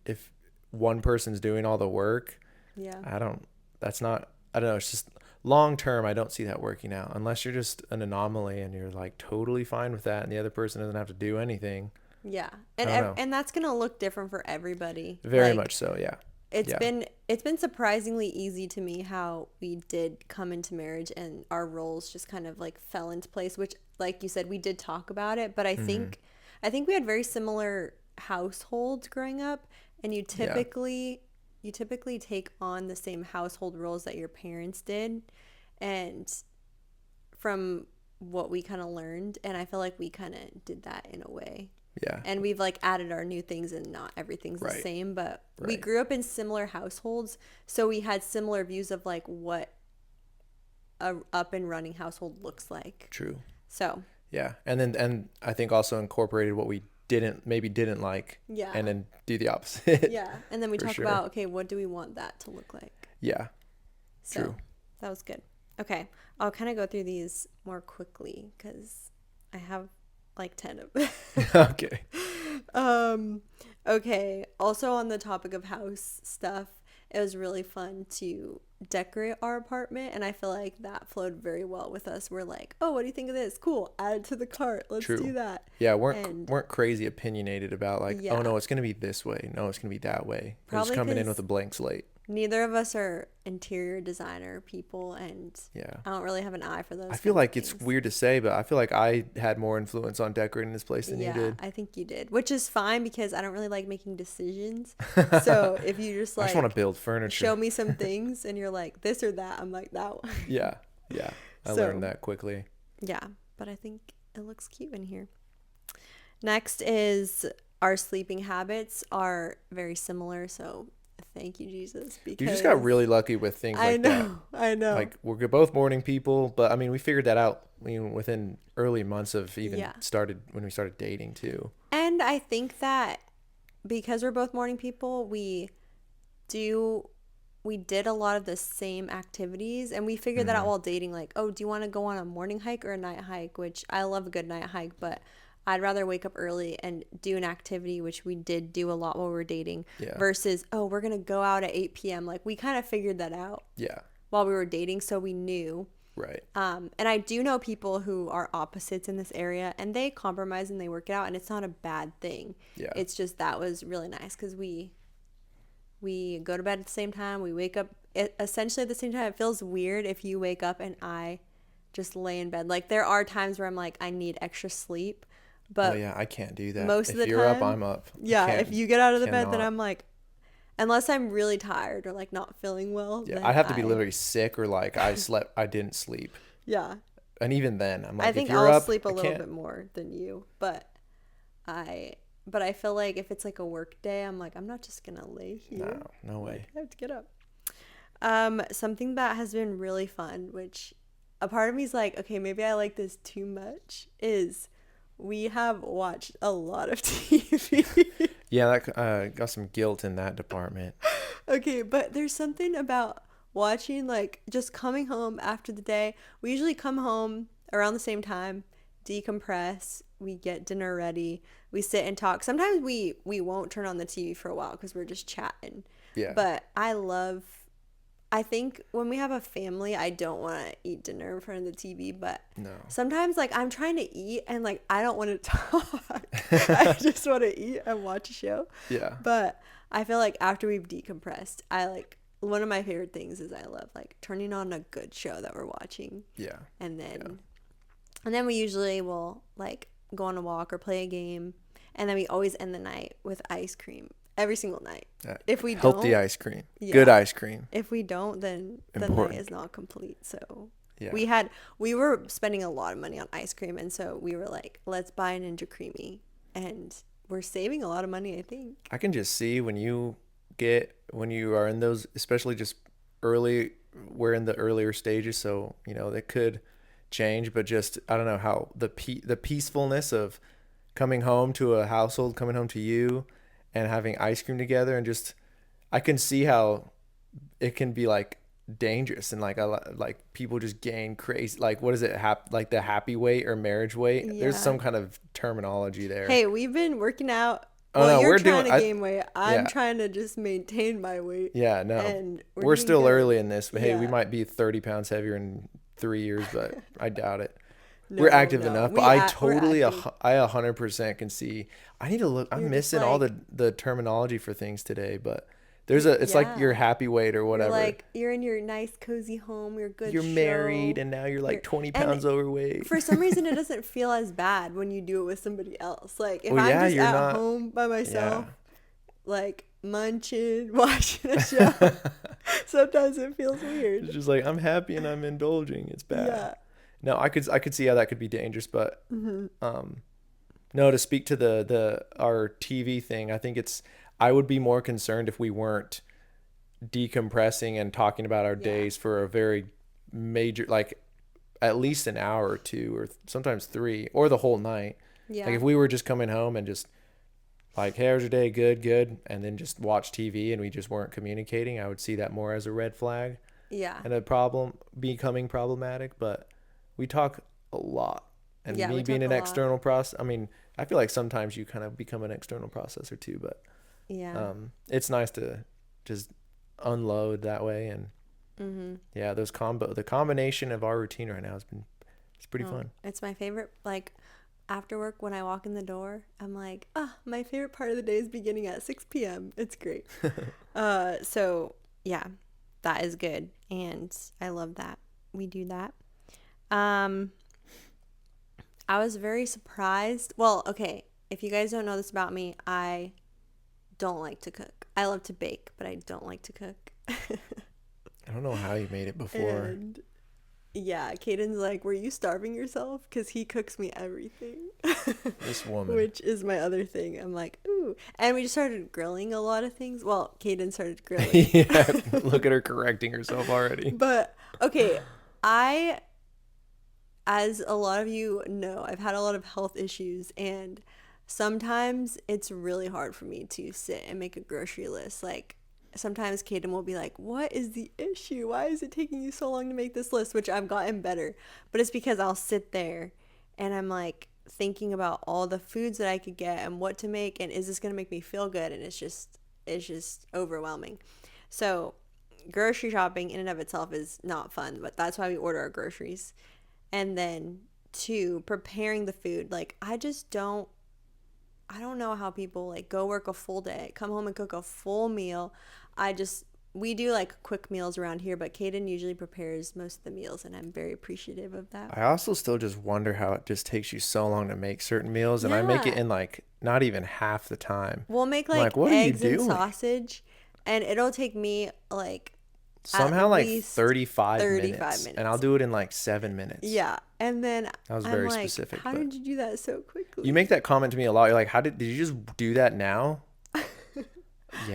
[SPEAKER 2] if one person's doing all the work,
[SPEAKER 1] yeah.
[SPEAKER 2] I don't. That's not. I don't know. It's just long term. I don't see that working out unless you're just an anomaly and you're like totally fine with that, and the other person doesn't have to do anything.
[SPEAKER 1] Yeah.
[SPEAKER 2] I
[SPEAKER 1] And
[SPEAKER 2] don't know.
[SPEAKER 1] and that's going to look different for everybody.
[SPEAKER 2] Very
[SPEAKER 1] Like
[SPEAKER 2] much so. Yeah.
[SPEAKER 1] it's
[SPEAKER 2] Yeah.
[SPEAKER 1] been it's been surprisingly easy to me how we did come into marriage, and our roles just kind of like fell into place, which like you said, we did talk about it, but I
[SPEAKER 2] Mm-hmm.
[SPEAKER 1] think we had very similar households growing up, and
[SPEAKER 2] Yeah.
[SPEAKER 1] you typically take on the same household roles that your parents did. And from what we kind of learned, and I feel like we kind of did that in a way,
[SPEAKER 2] Yeah.
[SPEAKER 1] and we've like added our new things, and not everything's the
[SPEAKER 2] Right.
[SPEAKER 1] same, but we
[SPEAKER 2] Right.
[SPEAKER 1] grew up in similar households, so we had similar views of like what a up and running household looks like.
[SPEAKER 2] True.
[SPEAKER 1] So
[SPEAKER 2] Yeah. And I think also incorporated what we didn't like,
[SPEAKER 1] yeah.
[SPEAKER 2] and then do the opposite.
[SPEAKER 1] Yeah, and then we
[SPEAKER 2] For
[SPEAKER 1] talk
[SPEAKER 2] sure.
[SPEAKER 1] about, okay, what do we want that to look like?
[SPEAKER 2] Yeah.
[SPEAKER 1] So
[SPEAKER 2] True.
[SPEAKER 1] that was good. Okay, I'll kind of go through these more quickly because I have like 10 of them.
[SPEAKER 2] Okay.
[SPEAKER 1] Um, okay. Also on the topic of house stuff, it was really fun to decorate our apartment, and I feel like that flowed very well with us. We're like, "Oh, what do you think of this? Cool. Add it to the cart. Let's do
[SPEAKER 2] True.
[SPEAKER 1] that."
[SPEAKER 2] Yeah,
[SPEAKER 1] And
[SPEAKER 2] weren't crazy opinionated about like, oh
[SPEAKER 1] yeah,
[SPEAKER 2] no, it's gonna be this way. No, it's gonna be that way. We're just
[SPEAKER 1] probably
[SPEAKER 2] coming in with
[SPEAKER 1] because
[SPEAKER 2] a blank slate.
[SPEAKER 1] neither of us are interior designer people, and
[SPEAKER 2] Yeah.
[SPEAKER 1] I don't really have an eye for
[SPEAKER 2] I
[SPEAKER 1] those
[SPEAKER 2] feel
[SPEAKER 1] kinds of
[SPEAKER 2] like it's
[SPEAKER 1] things.
[SPEAKER 2] weird to say, but I feel like I had more influence on decorating this place than you
[SPEAKER 1] Yeah,
[SPEAKER 2] did.
[SPEAKER 1] I think you did, which is fine because I don't really like making decisions. So if you just
[SPEAKER 2] I just want to
[SPEAKER 1] like
[SPEAKER 2] build furniture.
[SPEAKER 1] show me some things and you're like this or that, I'm like that one.
[SPEAKER 2] Yeah. Yeah. I learned
[SPEAKER 1] So
[SPEAKER 2] that quickly.
[SPEAKER 1] yeah, but I think it looks cute in here. Next is our sleeping habits are very similar. So thank you, Jesus,
[SPEAKER 2] You just got
[SPEAKER 1] because
[SPEAKER 2] really lucky with things
[SPEAKER 1] I
[SPEAKER 2] like that.
[SPEAKER 1] know, I know.
[SPEAKER 2] Like we're both morning people, but I mean, we figured that out within early months of even
[SPEAKER 1] Yeah.
[SPEAKER 2] started when we started dating too.
[SPEAKER 1] And I think that because we're both morning people, do we did a lot of the same activities, and we figured that out
[SPEAKER 2] Mm-hmm.
[SPEAKER 1] while dating, like, oh, do you want to go on a morning hike or a night hike? Which I love a good night hike, but I'd rather wake up early and do an activity, which we did do a lot while we were dating,
[SPEAKER 2] Yeah.
[SPEAKER 1] versus, oh, we're going to go out at 8 p.m. Like, we kind of figured that out
[SPEAKER 2] Yeah.
[SPEAKER 1] while we were dating, so we knew.
[SPEAKER 2] Right.
[SPEAKER 1] And I do know people who are opposites in this area, and they compromise and they work it out, and it's not a bad thing.
[SPEAKER 2] Yeah.
[SPEAKER 1] It's just that was really nice because we go to bed at the same time. We wake up essentially at the same time. It feels weird if you wake up and I just lay in bed. Like, there are times where I'm like, I need extra sleep,
[SPEAKER 2] Oh
[SPEAKER 1] but
[SPEAKER 2] yeah, I can't do that.
[SPEAKER 1] most
[SPEAKER 2] If
[SPEAKER 1] of the
[SPEAKER 2] you're up,
[SPEAKER 1] time,
[SPEAKER 2] I'm up.
[SPEAKER 1] yeah, if you get out of the bed, then
[SPEAKER 2] Cannot.
[SPEAKER 1] I'm like, unless I'm really tired or like not feeling well,
[SPEAKER 2] Yeah,
[SPEAKER 1] then
[SPEAKER 2] I'd have to be literally sick or like I didn't sleep.
[SPEAKER 1] yeah.
[SPEAKER 2] And even then, I'm
[SPEAKER 1] I
[SPEAKER 2] like, if
[SPEAKER 1] think
[SPEAKER 2] you're
[SPEAKER 1] I'll
[SPEAKER 2] up,
[SPEAKER 1] sleep a
[SPEAKER 2] I
[SPEAKER 1] little
[SPEAKER 2] can't.
[SPEAKER 1] bit more than you, I but I feel like if it's like a work day, I'm like, I'm not just gonna lay here.
[SPEAKER 2] No way.
[SPEAKER 1] I have to get up. Something that has been really fun, which a part of me is like, okay, maybe I like this too much, is we have watched a lot of TV.
[SPEAKER 2] Yeah, that got some guilt in that department.
[SPEAKER 1] Okay, but there's something about watching, like, just coming home after the day. We usually come home around the same time, decompress, we get dinner ready, we sit and talk. Sometimes we won't turn on the TV for a while because we're just chatting.
[SPEAKER 2] Yeah.
[SPEAKER 1] But I think when we have a family, I don't want to eat dinner in front of the TV, but
[SPEAKER 2] No.
[SPEAKER 1] sometimes, like, I'm trying to eat and, like, I don't want to talk. I just want to eat and watch a show.
[SPEAKER 2] Yeah.
[SPEAKER 1] But I feel like after we've decompressed, I like, one of my favorite things is I love like turning on a good show that we're watching,
[SPEAKER 2] Yeah.
[SPEAKER 1] and then we usually will like go on a walk or play a game, and then we always end the night with ice cream every single night. If we
[SPEAKER 2] Healthy
[SPEAKER 1] don't,
[SPEAKER 2] ice cream.
[SPEAKER 1] yeah.
[SPEAKER 2] Good ice cream.
[SPEAKER 1] If we don't, then the night
[SPEAKER 2] Important.
[SPEAKER 1] is not complete. So
[SPEAKER 2] Yeah.
[SPEAKER 1] we were spending a lot of money on ice cream, and so we were like, let's buy a Ninja Creamy, and we're saving a lot of money, I think.
[SPEAKER 2] I can just see when you are in those, especially just early, we're in the earlier stages, so that could change, but just I don't know how the peacefulness of coming home to a household, coming home to you and having ice cream together, and just I can see how it can be like dangerous, and like people just gain crazy, like what is it, like the happy weight or marriage weight. There's
[SPEAKER 1] Yeah.
[SPEAKER 2] some kind of terminology there.
[SPEAKER 1] Hey, we've been working out.
[SPEAKER 2] Oh,
[SPEAKER 1] Well,
[SPEAKER 2] no,
[SPEAKER 1] you're
[SPEAKER 2] we're
[SPEAKER 1] trying
[SPEAKER 2] doing-
[SPEAKER 1] to gain weight. I'm
[SPEAKER 2] yeah.
[SPEAKER 1] trying to just maintain my weight.
[SPEAKER 2] Yeah, no.
[SPEAKER 1] And
[SPEAKER 2] We're
[SPEAKER 1] doing
[SPEAKER 2] still
[SPEAKER 1] good.
[SPEAKER 2] early in this, but hey, we
[SPEAKER 1] Yeah.
[SPEAKER 2] might be 30 pounds heavier in 3 years, but I doubt it.
[SPEAKER 1] No,
[SPEAKER 2] We're active
[SPEAKER 1] no.
[SPEAKER 2] enough,
[SPEAKER 1] We
[SPEAKER 2] but I
[SPEAKER 1] act- we're
[SPEAKER 2] totally,
[SPEAKER 1] active.
[SPEAKER 2] I 100% can see. I need to look. I'm
[SPEAKER 1] You're just
[SPEAKER 2] missing all
[SPEAKER 1] like-
[SPEAKER 2] the terminology for things today, but it's like your
[SPEAKER 1] Yeah.
[SPEAKER 2] happy weight or
[SPEAKER 1] You're
[SPEAKER 2] whatever.
[SPEAKER 1] like, you're in your nice, cozy home. You're good.
[SPEAKER 2] You're married
[SPEAKER 1] show.
[SPEAKER 2] and now you're like
[SPEAKER 1] You're-
[SPEAKER 2] 20
[SPEAKER 1] and
[SPEAKER 2] pounds overweight.
[SPEAKER 1] For some reason, it doesn't feel as bad when you do it with somebody else. Like, if
[SPEAKER 2] Well,
[SPEAKER 1] I'm
[SPEAKER 2] yeah,
[SPEAKER 1] just
[SPEAKER 2] you're
[SPEAKER 1] at
[SPEAKER 2] not-
[SPEAKER 1] home by myself,
[SPEAKER 2] Yeah.
[SPEAKER 1] like munching, watching a show, sometimes it feels
[SPEAKER 2] It's
[SPEAKER 1] weird.
[SPEAKER 2] just like I'm happy and I'm indulging. It's bad.
[SPEAKER 1] Yeah.
[SPEAKER 2] No, I could see how that could be dangerous, but
[SPEAKER 1] Mm-hmm.
[SPEAKER 2] no, to speak to the our TV thing, I would be more concerned if we weren't decompressing and talking about our
[SPEAKER 1] Yeah.
[SPEAKER 2] days for a very major, like at least an hour or two, or sometimes 3, or the whole night.
[SPEAKER 1] Yeah.
[SPEAKER 2] Like if we were just coming home and just like, hey, how's your day? Good, and then just watch TV and we just weren't communicating, I would see that more as a red flag
[SPEAKER 1] Yeah.
[SPEAKER 2] and a problem becoming problematic. But we talk a lot, and
[SPEAKER 1] Yeah,
[SPEAKER 2] me
[SPEAKER 1] we
[SPEAKER 2] being
[SPEAKER 1] talk
[SPEAKER 2] an
[SPEAKER 1] a lot.
[SPEAKER 2] external process, I mean, I feel like sometimes you kind of become an external processor too, but
[SPEAKER 1] Yeah.
[SPEAKER 2] it's nice to just unload that way. And
[SPEAKER 1] Mm-hmm.
[SPEAKER 2] yeah, the combination of our routine right now it's pretty
[SPEAKER 1] Oh,
[SPEAKER 2] fun.
[SPEAKER 1] It's my favorite. Like, after work, when I walk in the door, I'm like, my favorite part of the day is beginning at 6 p.m. It's great. So yeah, that is good, and I love that we do that. I was very surprised. Well, okay, if you guys don't know this about me, I don't like to cook. I love to bake, but I don't like to cook.
[SPEAKER 2] I don't know how you made it before.
[SPEAKER 1] And yeah, Kaden's like, were you starving yourself? Because he cooks me everything.
[SPEAKER 2] This woman.
[SPEAKER 1] Which is my other thing. I'm like, ooh. And we just started grilling a lot of things. Well, Kaden started grilling.
[SPEAKER 2] Yeah, look at her correcting herself already.
[SPEAKER 1] But, okay, as a lot of you know, I've had a lot of health issues. And sometimes it's really hard for me to sit and make a grocery list. Like sometimes Kaden will be like, "What is the issue? Why is it taking you so long to make this list?" Which I've gotten better, but it's because I'll sit there and I'm like thinking about all the foods that I could get and what to make and is this going to make me feel good, and it's just overwhelming. So, grocery shopping in and of itself is not fun, but that's why we order our groceries. And then two, preparing the food. Like I don't know how people like go work a full day, come home and cook a full meal. I just we do like quick meals around here, but Kaden usually prepares most of the meals, and I'm very appreciative of that.
[SPEAKER 2] I also still just wonder how it just takes you so long to make certain meals, and I make it
[SPEAKER 1] Yeah,
[SPEAKER 2] in like not even half the time.
[SPEAKER 1] we'll make
[SPEAKER 2] I'm like,
[SPEAKER 1] like
[SPEAKER 2] what are you
[SPEAKER 1] eggs and
[SPEAKER 2] doing?
[SPEAKER 1] sausage, and it'll take me like at
[SPEAKER 2] Somehow like
[SPEAKER 1] least
[SPEAKER 2] 35
[SPEAKER 1] 35
[SPEAKER 2] minutes, and I'll
[SPEAKER 1] minutes.
[SPEAKER 2] do it in like 7 minutes.
[SPEAKER 1] Yeah, and then
[SPEAKER 2] That was
[SPEAKER 1] I'm
[SPEAKER 2] very
[SPEAKER 1] like,
[SPEAKER 2] specific,
[SPEAKER 1] how
[SPEAKER 2] but
[SPEAKER 1] did you do that so
[SPEAKER 2] you
[SPEAKER 1] quickly?
[SPEAKER 2] make that comment to me a lot. You're like, how did you just do that now?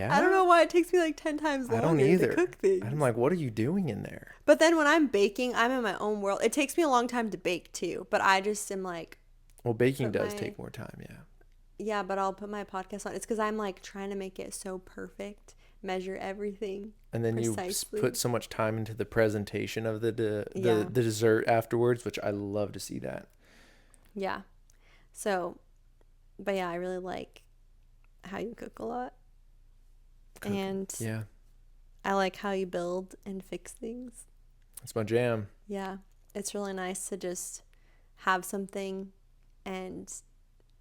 [SPEAKER 1] I don't
[SPEAKER 2] Yeah,
[SPEAKER 1] know why it takes me like 10 times
[SPEAKER 2] I don't
[SPEAKER 1] longer to
[SPEAKER 2] either.
[SPEAKER 1] cook
[SPEAKER 2] I'm
[SPEAKER 1] things.
[SPEAKER 2] like, what are you doing in there?
[SPEAKER 1] But then when I'm baking, I'm in my own world. It takes me a long time to bake too, but I just am like,
[SPEAKER 2] Well, baking
[SPEAKER 1] put
[SPEAKER 2] does
[SPEAKER 1] my,
[SPEAKER 2] take more time, yeah.
[SPEAKER 1] yeah, but I'll put my podcast on. It's because I'm like trying to make it so perfect, measure everything
[SPEAKER 2] And then you put
[SPEAKER 1] precisely.
[SPEAKER 2] so much time into the presentation of
[SPEAKER 1] Yeah,
[SPEAKER 2] the dessert afterwards, which I love to see that.
[SPEAKER 1] yeah. So, but yeah, I really like how you cook a lot.
[SPEAKER 2] Cooking,
[SPEAKER 1] And
[SPEAKER 2] yeah,
[SPEAKER 1] I like how you build and fix things.
[SPEAKER 2] that's my jam.
[SPEAKER 1] Yeah, it's really nice to just have something and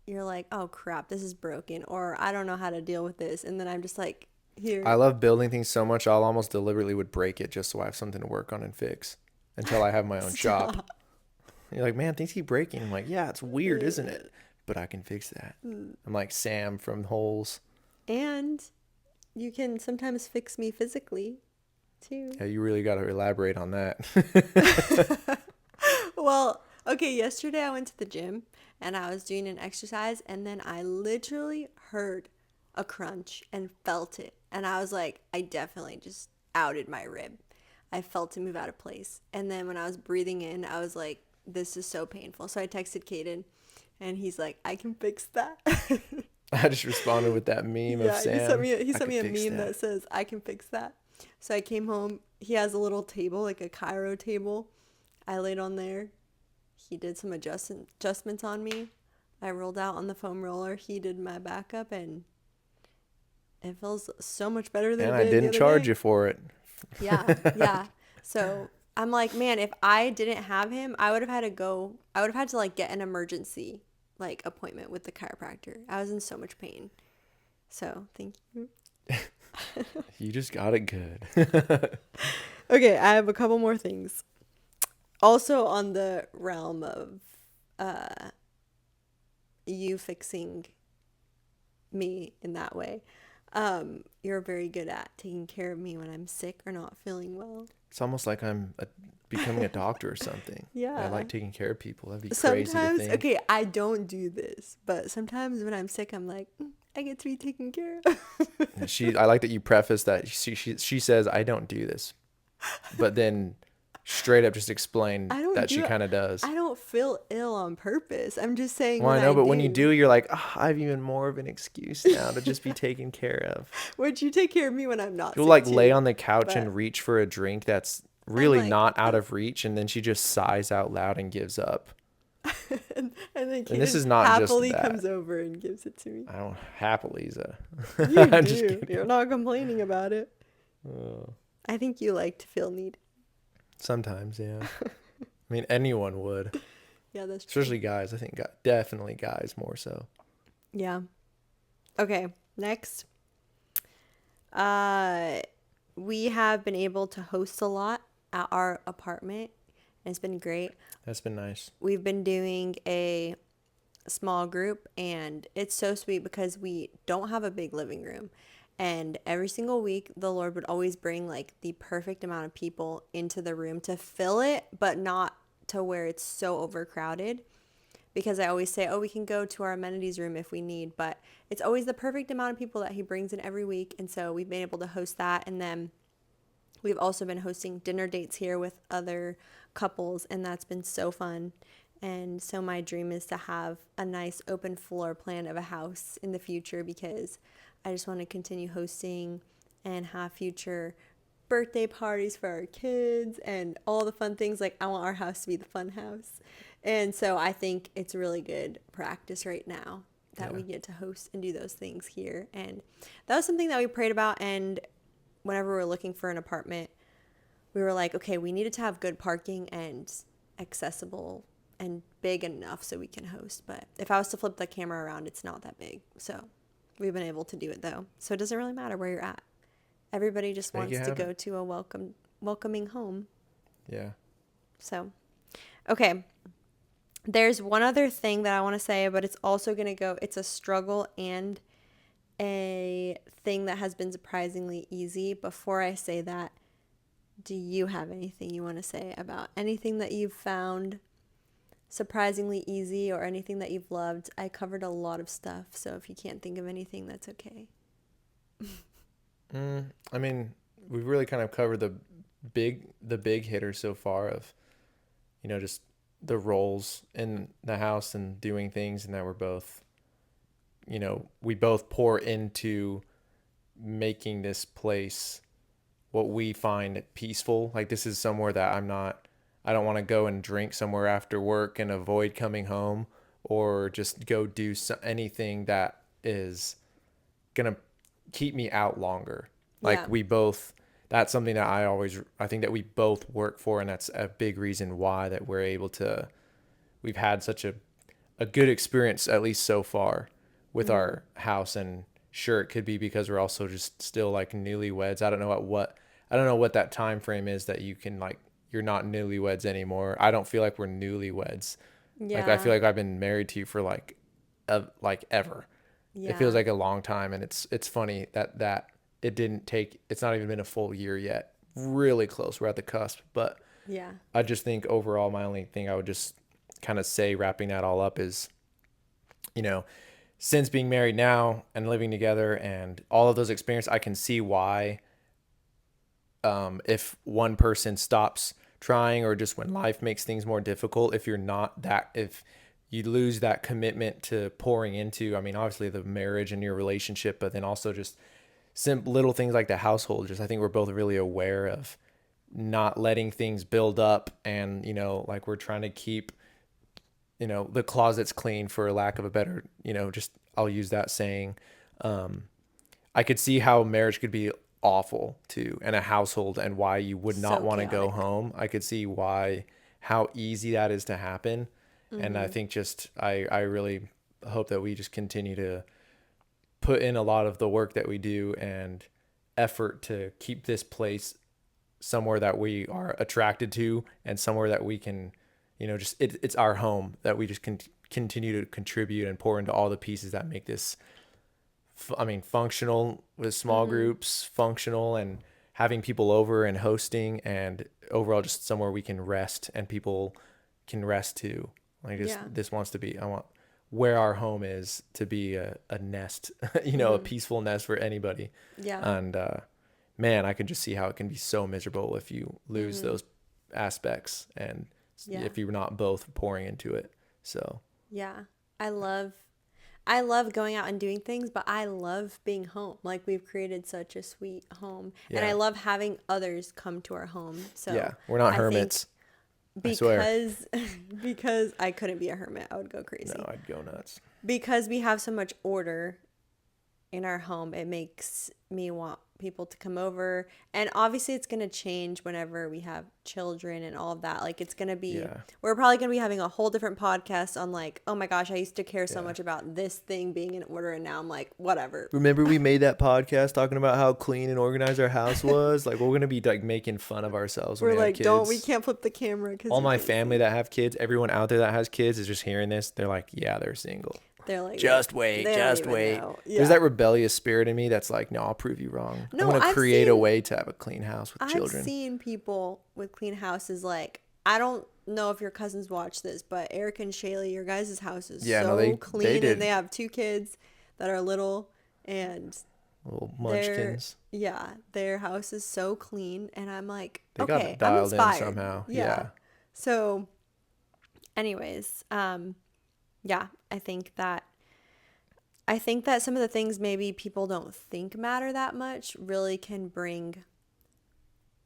[SPEAKER 1] you're like, oh crap, this is broken, or I don't know how to deal with this. And then I'm just like,
[SPEAKER 2] I
[SPEAKER 1] here.
[SPEAKER 2] love building things so much, I'll almost deliberately would break it just so I have something to work on and fix until I have my own shop.
[SPEAKER 1] Stop.
[SPEAKER 2] You're like, man, things keep breaking. I'm like, yeah, it's weird, isn't it? But I can fix that. I'm like Sam from Holes.
[SPEAKER 1] And you can sometimes fix me physically too.
[SPEAKER 2] Yeah, you really got to elaborate on that.
[SPEAKER 1] Well, okay, yesterday I went to the gym and I was doing an exercise, and then I literally heard a crunch and felt it. And I was like, I definitely just outed my rib. I felt it move out of place. And then when I was breathing in, I was like, this is so painful. So I texted Kaden and he's like, I can fix that.
[SPEAKER 2] I just responded with that meme of
[SPEAKER 1] Yeah, he sent
[SPEAKER 2] Sam.
[SPEAKER 1] me he
[SPEAKER 2] I
[SPEAKER 1] sent
[SPEAKER 2] could
[SPEAKER 1] me a
[SPEAKER 2] fix
[SPEAKER 1] meme
[SPEAKER 2] that.
[SPEAKER 1] that says I can fix that. So I came home. He has a little table, like a Cairo table. I laid on there. He did some adjustments on me. I rolled out on the foam roller. He did my backup, and it feels so much better than
[SPEAKER 2] And
[SPEAKER 1] it
[SPEAKER 2] I
[SPEAKER 1] did the
[SPEAKER 2] didn't
[SPEAKER 1] other
[SPEAKER 2] charge
[SPEAKER 1] day.
[SPEAKER 2] you for it.
[SPEAKER 1] Yeah, yeah. So I'm like, man, if I didn't have him, I would have had to go. I would have had to like get an emergency like appointment with the chiropractor. I was in so much pain. So thank you.
[SPEAKER 2] You just got it good.
[SPEAKER 1] Okay, I have a couple more things. Also on the realm of uh you fixing me in that way. You're very good at taking care of me when I'm sick or not feeling well.
[SPEAKER 2] It's almost like becoming a doctor or something. I
[SPEAKER 1] Yeah.
[SPEAKER 2] like taking care of people. That'd be crazy to
[SPEAKER 1] Sometimes,
[SPEAKER 2] think.
[SPEAKER 1] okay, I don't do this, but sometimes when I'm sick, I'm like, I get to be taken care of.
[SPEAKER 2] I like that you preface that she says I don't do this, but then straight up just explain
[SPEAKER 1] I don't
[SPEAKER 2] that she
[SPEAKER 1] do it.
[SPEAKER 2] kind of does.
[SPEAKER 1] I don't feel ill on purpose. I'm just saying
[SPEAKER 2] Well,
[SPEAKER 1] when
[SPEAKER 2] I know,
[SPEAKER 1] I
[SPEAKER 2] but when you do,
[SPEAKER 1] do.
[SPEAKER 2] you're like, oh, I have even more of an excuse now to just be taken care of.
[SPEAKER 1] Would you take care of me when I'm not
[SPEAKER 2] She'll
[SPEAKER 1] sick
[SPEAKER 2] like lay
[SPEAKER 1] too?
[SPEAKER 2] on the couch
[SPEAKER 1] But
[SPEAKER 2] and reach for a drink that's
[SPEAKER 1] I'm
[SPEAKER 2] really
[SPEAKER 1] like,
[SPEAKER 2] not out of reach, and then she just sighs out loud and gives up.
[SPEAKER 1] and then
[SPEAKER 2] And this
[SPEAKER 1] Kaden
[SPEAKER 2] is not just
[SPEAKER 1] happily
[SPEAKER 2] that.
[SPEAKER 1] comes over and gives it to me.
[SPEAKER 2] I don't happily,
[SPEAKER 1] You
[SPEAKER 2] I'm just
[SPEAKER 1] do. You're
[SPEAKER 2] kidding.
[SPEAKER 1] not complaining about it.
[SPEAKER 2] Uh,
[SPEAKER 1] I think you like to feel needed.
[SPEAKER 2] Sometimes, yeah. I mean, anyone would,
[SPEAKER 1] Yeah, that's true.
[SPEAKER 2] especially guys. I think definitely guys more so.
[SPEAKER 1] Yeah. Okay, next. Uh, we have been able to host a lot at our apartment, and it's been great.
[SPEAKER 2] That's been nice.
[SPEAKER 1] We've been doing a small group, and it's so sweet because we don't have a big living room. And every single week, the Lord would always bring like the perfect amount of people into the room to fill it, but not to where it's so overcrowded. Because I always say, oh, we can go to our amenities room if we need, but it's always the perfect amount of people that He brings in every week. And so we've been able to host that. And then we've also been hosting dinner dates here with other couples, and that's been so fun. And so my dream is to have a nice open floor plan of a house in the future, because I just want to continue hosting and have future birthday parties for our kids and all the fun things. Like, I want our house to be the fun house. And so I think it's really good practice right now that
[SPEAKER 2] Yeah.
[SPEAKER 1] we get to host and do those things here. And that was something that we prayed about. And whenever we were looking for an apartment, we were like, okay, we needed to have good parking and accessible and big enough so we can host. But if I was to flip the camera around, it's not that big. So we've been able to do it though. So it doesn't really matter where you're at. Everybody just
[SPEAKER 2] Make it
[SPEAKER 1] wants to
[SPEAKER 2] happen.
[SPEAKER 1] go to a welcoming home.
[SPEAKER 2] Yeah.
[SPEAKER 1] So, okay. There's one other thing that I want to say, but it's also going to go, it's a struggle and a thing that has been surprisingly easy. Before I say that, do you have anything you want to say about anything that you've found surprisingly easy or anything that you've loved? I covered a lot of stuff, so if you can't think of anything, that's okay.
[SPEAKER 2] I mean, we've really kind of covered the big hitters so far of, just the roles in the house and doing things, and that we're both, we both pour into making this place what we find peaceful. Like, this is somewhere that I don't want to go and drink somewhere after work and avoid coming home, or just go do anything that is going to keep me out longer.
[SPEAKER 1] Yeah.
[SPEAKER 2] Like, that's something that I think that we both work for. And that's a big reason why that we've had such a good experience, at least so far, with
[SPEAKER 1] Mm-hmm.
[SPEAKER 2] our house. And sure, it could be because we're also just still like newlyweds. I don't know what that time frame is that you can, like, you're not newlyweds anymore. I don't feel like we're newlyweds. Like, I
[SPEAKER 1] Yeah.
[SPEAKER 2] feel like I've been married to you for like ever. It feels
[SPEAKER 1] Yeah.
[SPEAKER 2] like a long time. And it's funny that it's not even been a full year yet. Really close. We're at the cusp. But
[SPEAKER 1] Yeah.
[SPEAKER 2] I just think overall, my only thing I would just kind of say, wrapping that all up, is, you know, since being married now and living together and all of those experiences, I can see why, if one person stops trying, or just when life makes things more difficult, if you lose that commitment to pouring into, I mean, obviously the marriage and your relationship, but then also just little things like the household. Just, I think we're both really aware of not letting things build up, and, like, we're trying to keep, the closets clean, for lack of a better, just, I'll use that saying. Um, I could see how marriage could be awful too, and a household, and why you would not
[SPEAKER 1] So
[SPEAKER 2] want to go
[SPEAKER 1] chaotic.
[SPEAKER 2] home. I could see how easy that is to happen. And I
[SPEAKER 1] Mm-hmm.
[SPEAKER 2] think just, I really hope that we just continue to put in a lot of the work that we do and effort to keep this place somewhere that we are attracted to, and somewhere that we can, just, it's our home, that we just can continue to contribute and pour into all the pieces that make this, I mean, functional, with small
[SPEAKER 1] Mm-hmm.
[SPEAKER 2] groups, functional, and having people over and hosting, and overall just somewhere we can rest and people can rest too. Like,
[SPEAKER 1] Yeah.
[SPEAKER 2] this wants to be, I want where our home is to be a nest, a
[SPEAKER 1] Mm-hmm.
[SPEAKER 2] peaceful nest for anybody.
[SPEAKER 1] Yeah.
[SPEAKER 2] And man, I can just see how it can be so miserable if you lose
[SPEAKER 1] Mm-hmm.
[SPEAKER 2] those aspects, and
[SPEAKER 1] Yeah.
[SPEAKER 2] if you're not both pouring into it. So
[SPEAKER 1] Yeah. I love I love going out and doing things, but I love being home. Like, we've created such a sweet home, and I
[SPEAKER 2] yeah,
[SPEAKER 1] love having others come to our home.
[SPEAKER 2] yeah,
[SPEAKER 1] So,
[SPEAKER 2] we're not
[SPEAKER 1] I think
[SPEAKER 2] hermits. I swear.
[SPEAKER 1] because because I couldn't be a hermit, I would go
[SPEAKER 2] No,
[SPEAKER 1] crazy.
[SPEAKER 2] I'd go nuts.
[SPEAKER 1] Because we have so much order in our home, it makes me want people to come over. And obviously, it's going to change whenever we have children and all of that. Like, it's going to be,
[SPEAKER 2] Yeah,
[SPEAKER 1] we're probably going to be having a whole different podcast on, like, oh my gosh, I used to care so
[SPEAKER 2] yeah.
[SPEAKER 1] much about this thing being in order. And now I'm like, whatever.
[SPEAKER 2] Remember we made that podcast talking about how clean and organized our house was? Like, we're gonna be like making fun of ourselves when
[SPEAKER 1] We're
[SPEAKER 2] we have
[SPEAKER 1] like, we
[SPEAKER 2] kids.
[SPEAKER 1] can't flip the camera because
[SPEAKER 2] All
[SPEAKER 1] you
[SPEAKER 2] my
[SPEAKER 1] can't
[SPEAKER 2] family
[SPEAKER 1] see.
[SPEAKER 2] that have kids, everyone out there that has kids is just hearing this. They're like, yeah, they're single.
[SPEAKER 1] They're like,
[SPEAKER 2] Just wait,
[SPEAKER 1] they don't
[SPEAKER 2] just
[SPEAKER 1] even
[SPEAKER 2] wait.
[SPEAKER 1] know.
[SPEAKER 2] There's
[SPEAKER 1] Yeah.
[SPEAKER 2] that rebellious spirit in me that's like, no, I'll prove you wrong. I'm
[SPEAKER 1] No,
[SPEAKER 2] gonna create a way to have a clean house with
[SPEAKER 1] I've
[SPEAKER 2] children.
[SPEAKER 1] seen people with clean houses. Like, I don't know if your cousins watch this, but Eric and Shaylee, your guys' house is
[SPEAKER 2] Yeah, no,
[SPEAKER 1] so
[SPEAKER 2] they
[SPEAKER 1] clean, and they
[SPEAKER 2] did.
[SPEAKER 1] have two kids that are little, and
[SPEAKER 2] Little
[SPEAKER 1] their
[SPEAKER 2] munchkins.
[SPEAKER 1] yeah, their house is so clean, and I'm like,
[SPEAKER 2] They got it
[SPEAKER 1] okay, I'm
[SPEAKER 2] dialed in
[SPEAKER 1] inspired.
[SPEAKER 2] somehow.
[SPEAKER 1] Yeah.
[SPEAKER 2] Yeah.
[SPEAKER 1] So, anyways, yeah, I think that some of the things maybe people don't think matter that much really can bring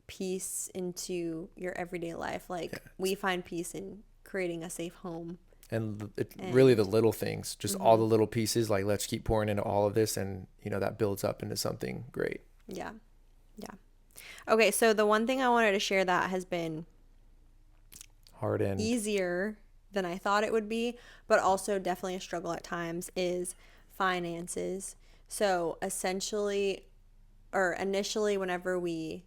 [SPEAKER 1] peace into your everyday life.
[SPEAKER 2] Yeah.
[SPEAKER 1] Like we find peace in creating a safe home.
[SPEAKER 2] And really the
[SPEAKER 1] And
[SPEAKER 2] little things, just all
[SPEAKER 1] hmm
[SPEAKER 2] the little pieces, like let's keep pouring into all of this, and that builds up into something great.
[SPEAKER 1] yeah, yeah. Okay, so the one thing I wanted to share that has been
[SPEAKER 2] Hard end.
[SPEAKER 1] easier than I thought it would be, but also definitely a struggle at times is finances. So essentially, or initially, whenever we're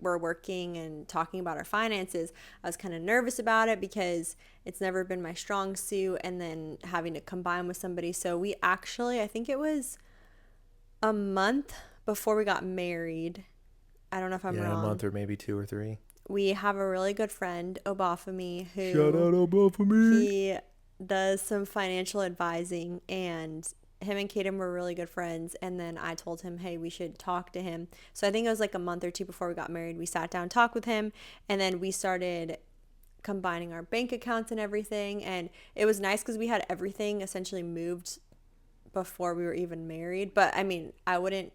[SPEAKER 1] working and talking about our finances, I was kind of nervous about it because it's never been my strong suit, and then having to combine with somebody. So we actually, I think it was a month before we got married. I don't know if I'm
[SPEAKER 2] Yeah, a
[SPEAKER 1] wrong.
[SPEAKER 2] month or maybe 2 or 3.
[SPEAKER 1] We have a really good friend, Obafemi,
[SPEAKER 2] Shout
[SPEAKER 1] who
[SPEAKER 2] out Oba for me.
[SPEAKER 1] he does some financial advising, and him and Kaden were really good friends. And then I told him, hey, we should talk to him. So I think it was like a month or two before we got married. We sat down, talked with him, and then we started combining our bank accounts and everything. And it was nice because we had everything essentially moved before we were even married. But I mean, I wouldn't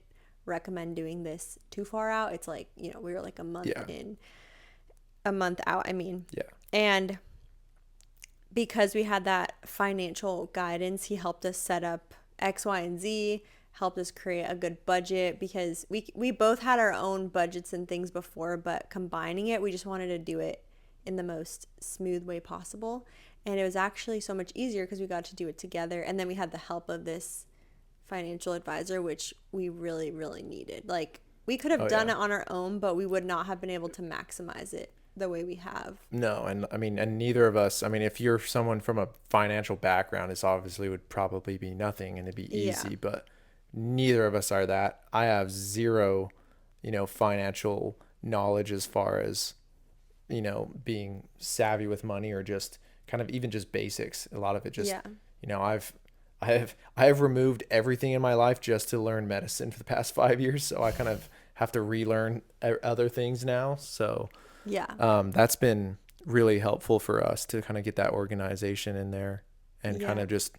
[SPEAKER 1] recommend doing this too far out. It's like, we were like
[SPEAKER 2] Yeah.
[SPEAKER 1] a month out, I mean.
[SPEAKER 2] Yeah.
[SPEAKER 1] And because we had that financial guidance, he helped us set up X, Y, and Z, helped us create a good budget because we both had our own budgets and things before, but combining it, we just wanted to do it in the most smooth way possible. And it was actually so much easier because we got to do it together. And then we had the help of this financial advisor, which we really, really needed. Like, we could have
[SPEAKER 2] Oh
[SPEAKER 1] done
[SPEAKER 2] yeah.
[SPEAKER 1] it on our own, but we would not have been able to maximize it the way we have.
[SPEAKER 2] No, and I mean, and neither of us. I mean, if you're someone from a financial background, this obviously would probably be nothing and it'd be
[SPEAKER 1] Yeah.
[SPEAKER 2] easy. But neither of us are that. I have zero, financial knowledge as far as being savvy with money, or just kind of even just basics. A lot of it just,
[SPEAKER 1] Yeah.
[SPEAKER 2] I have removed everything in my life just to learn medicine for the past 5 years. So I kind of have to relearn other things now. So
[SPEAKER 1] Yeah.
[SPEAKER 2] that's been really helpful for us to kind of get that organization in there and kind
[SPEAKER 1] Yeah.
[SPEAKER 2] of just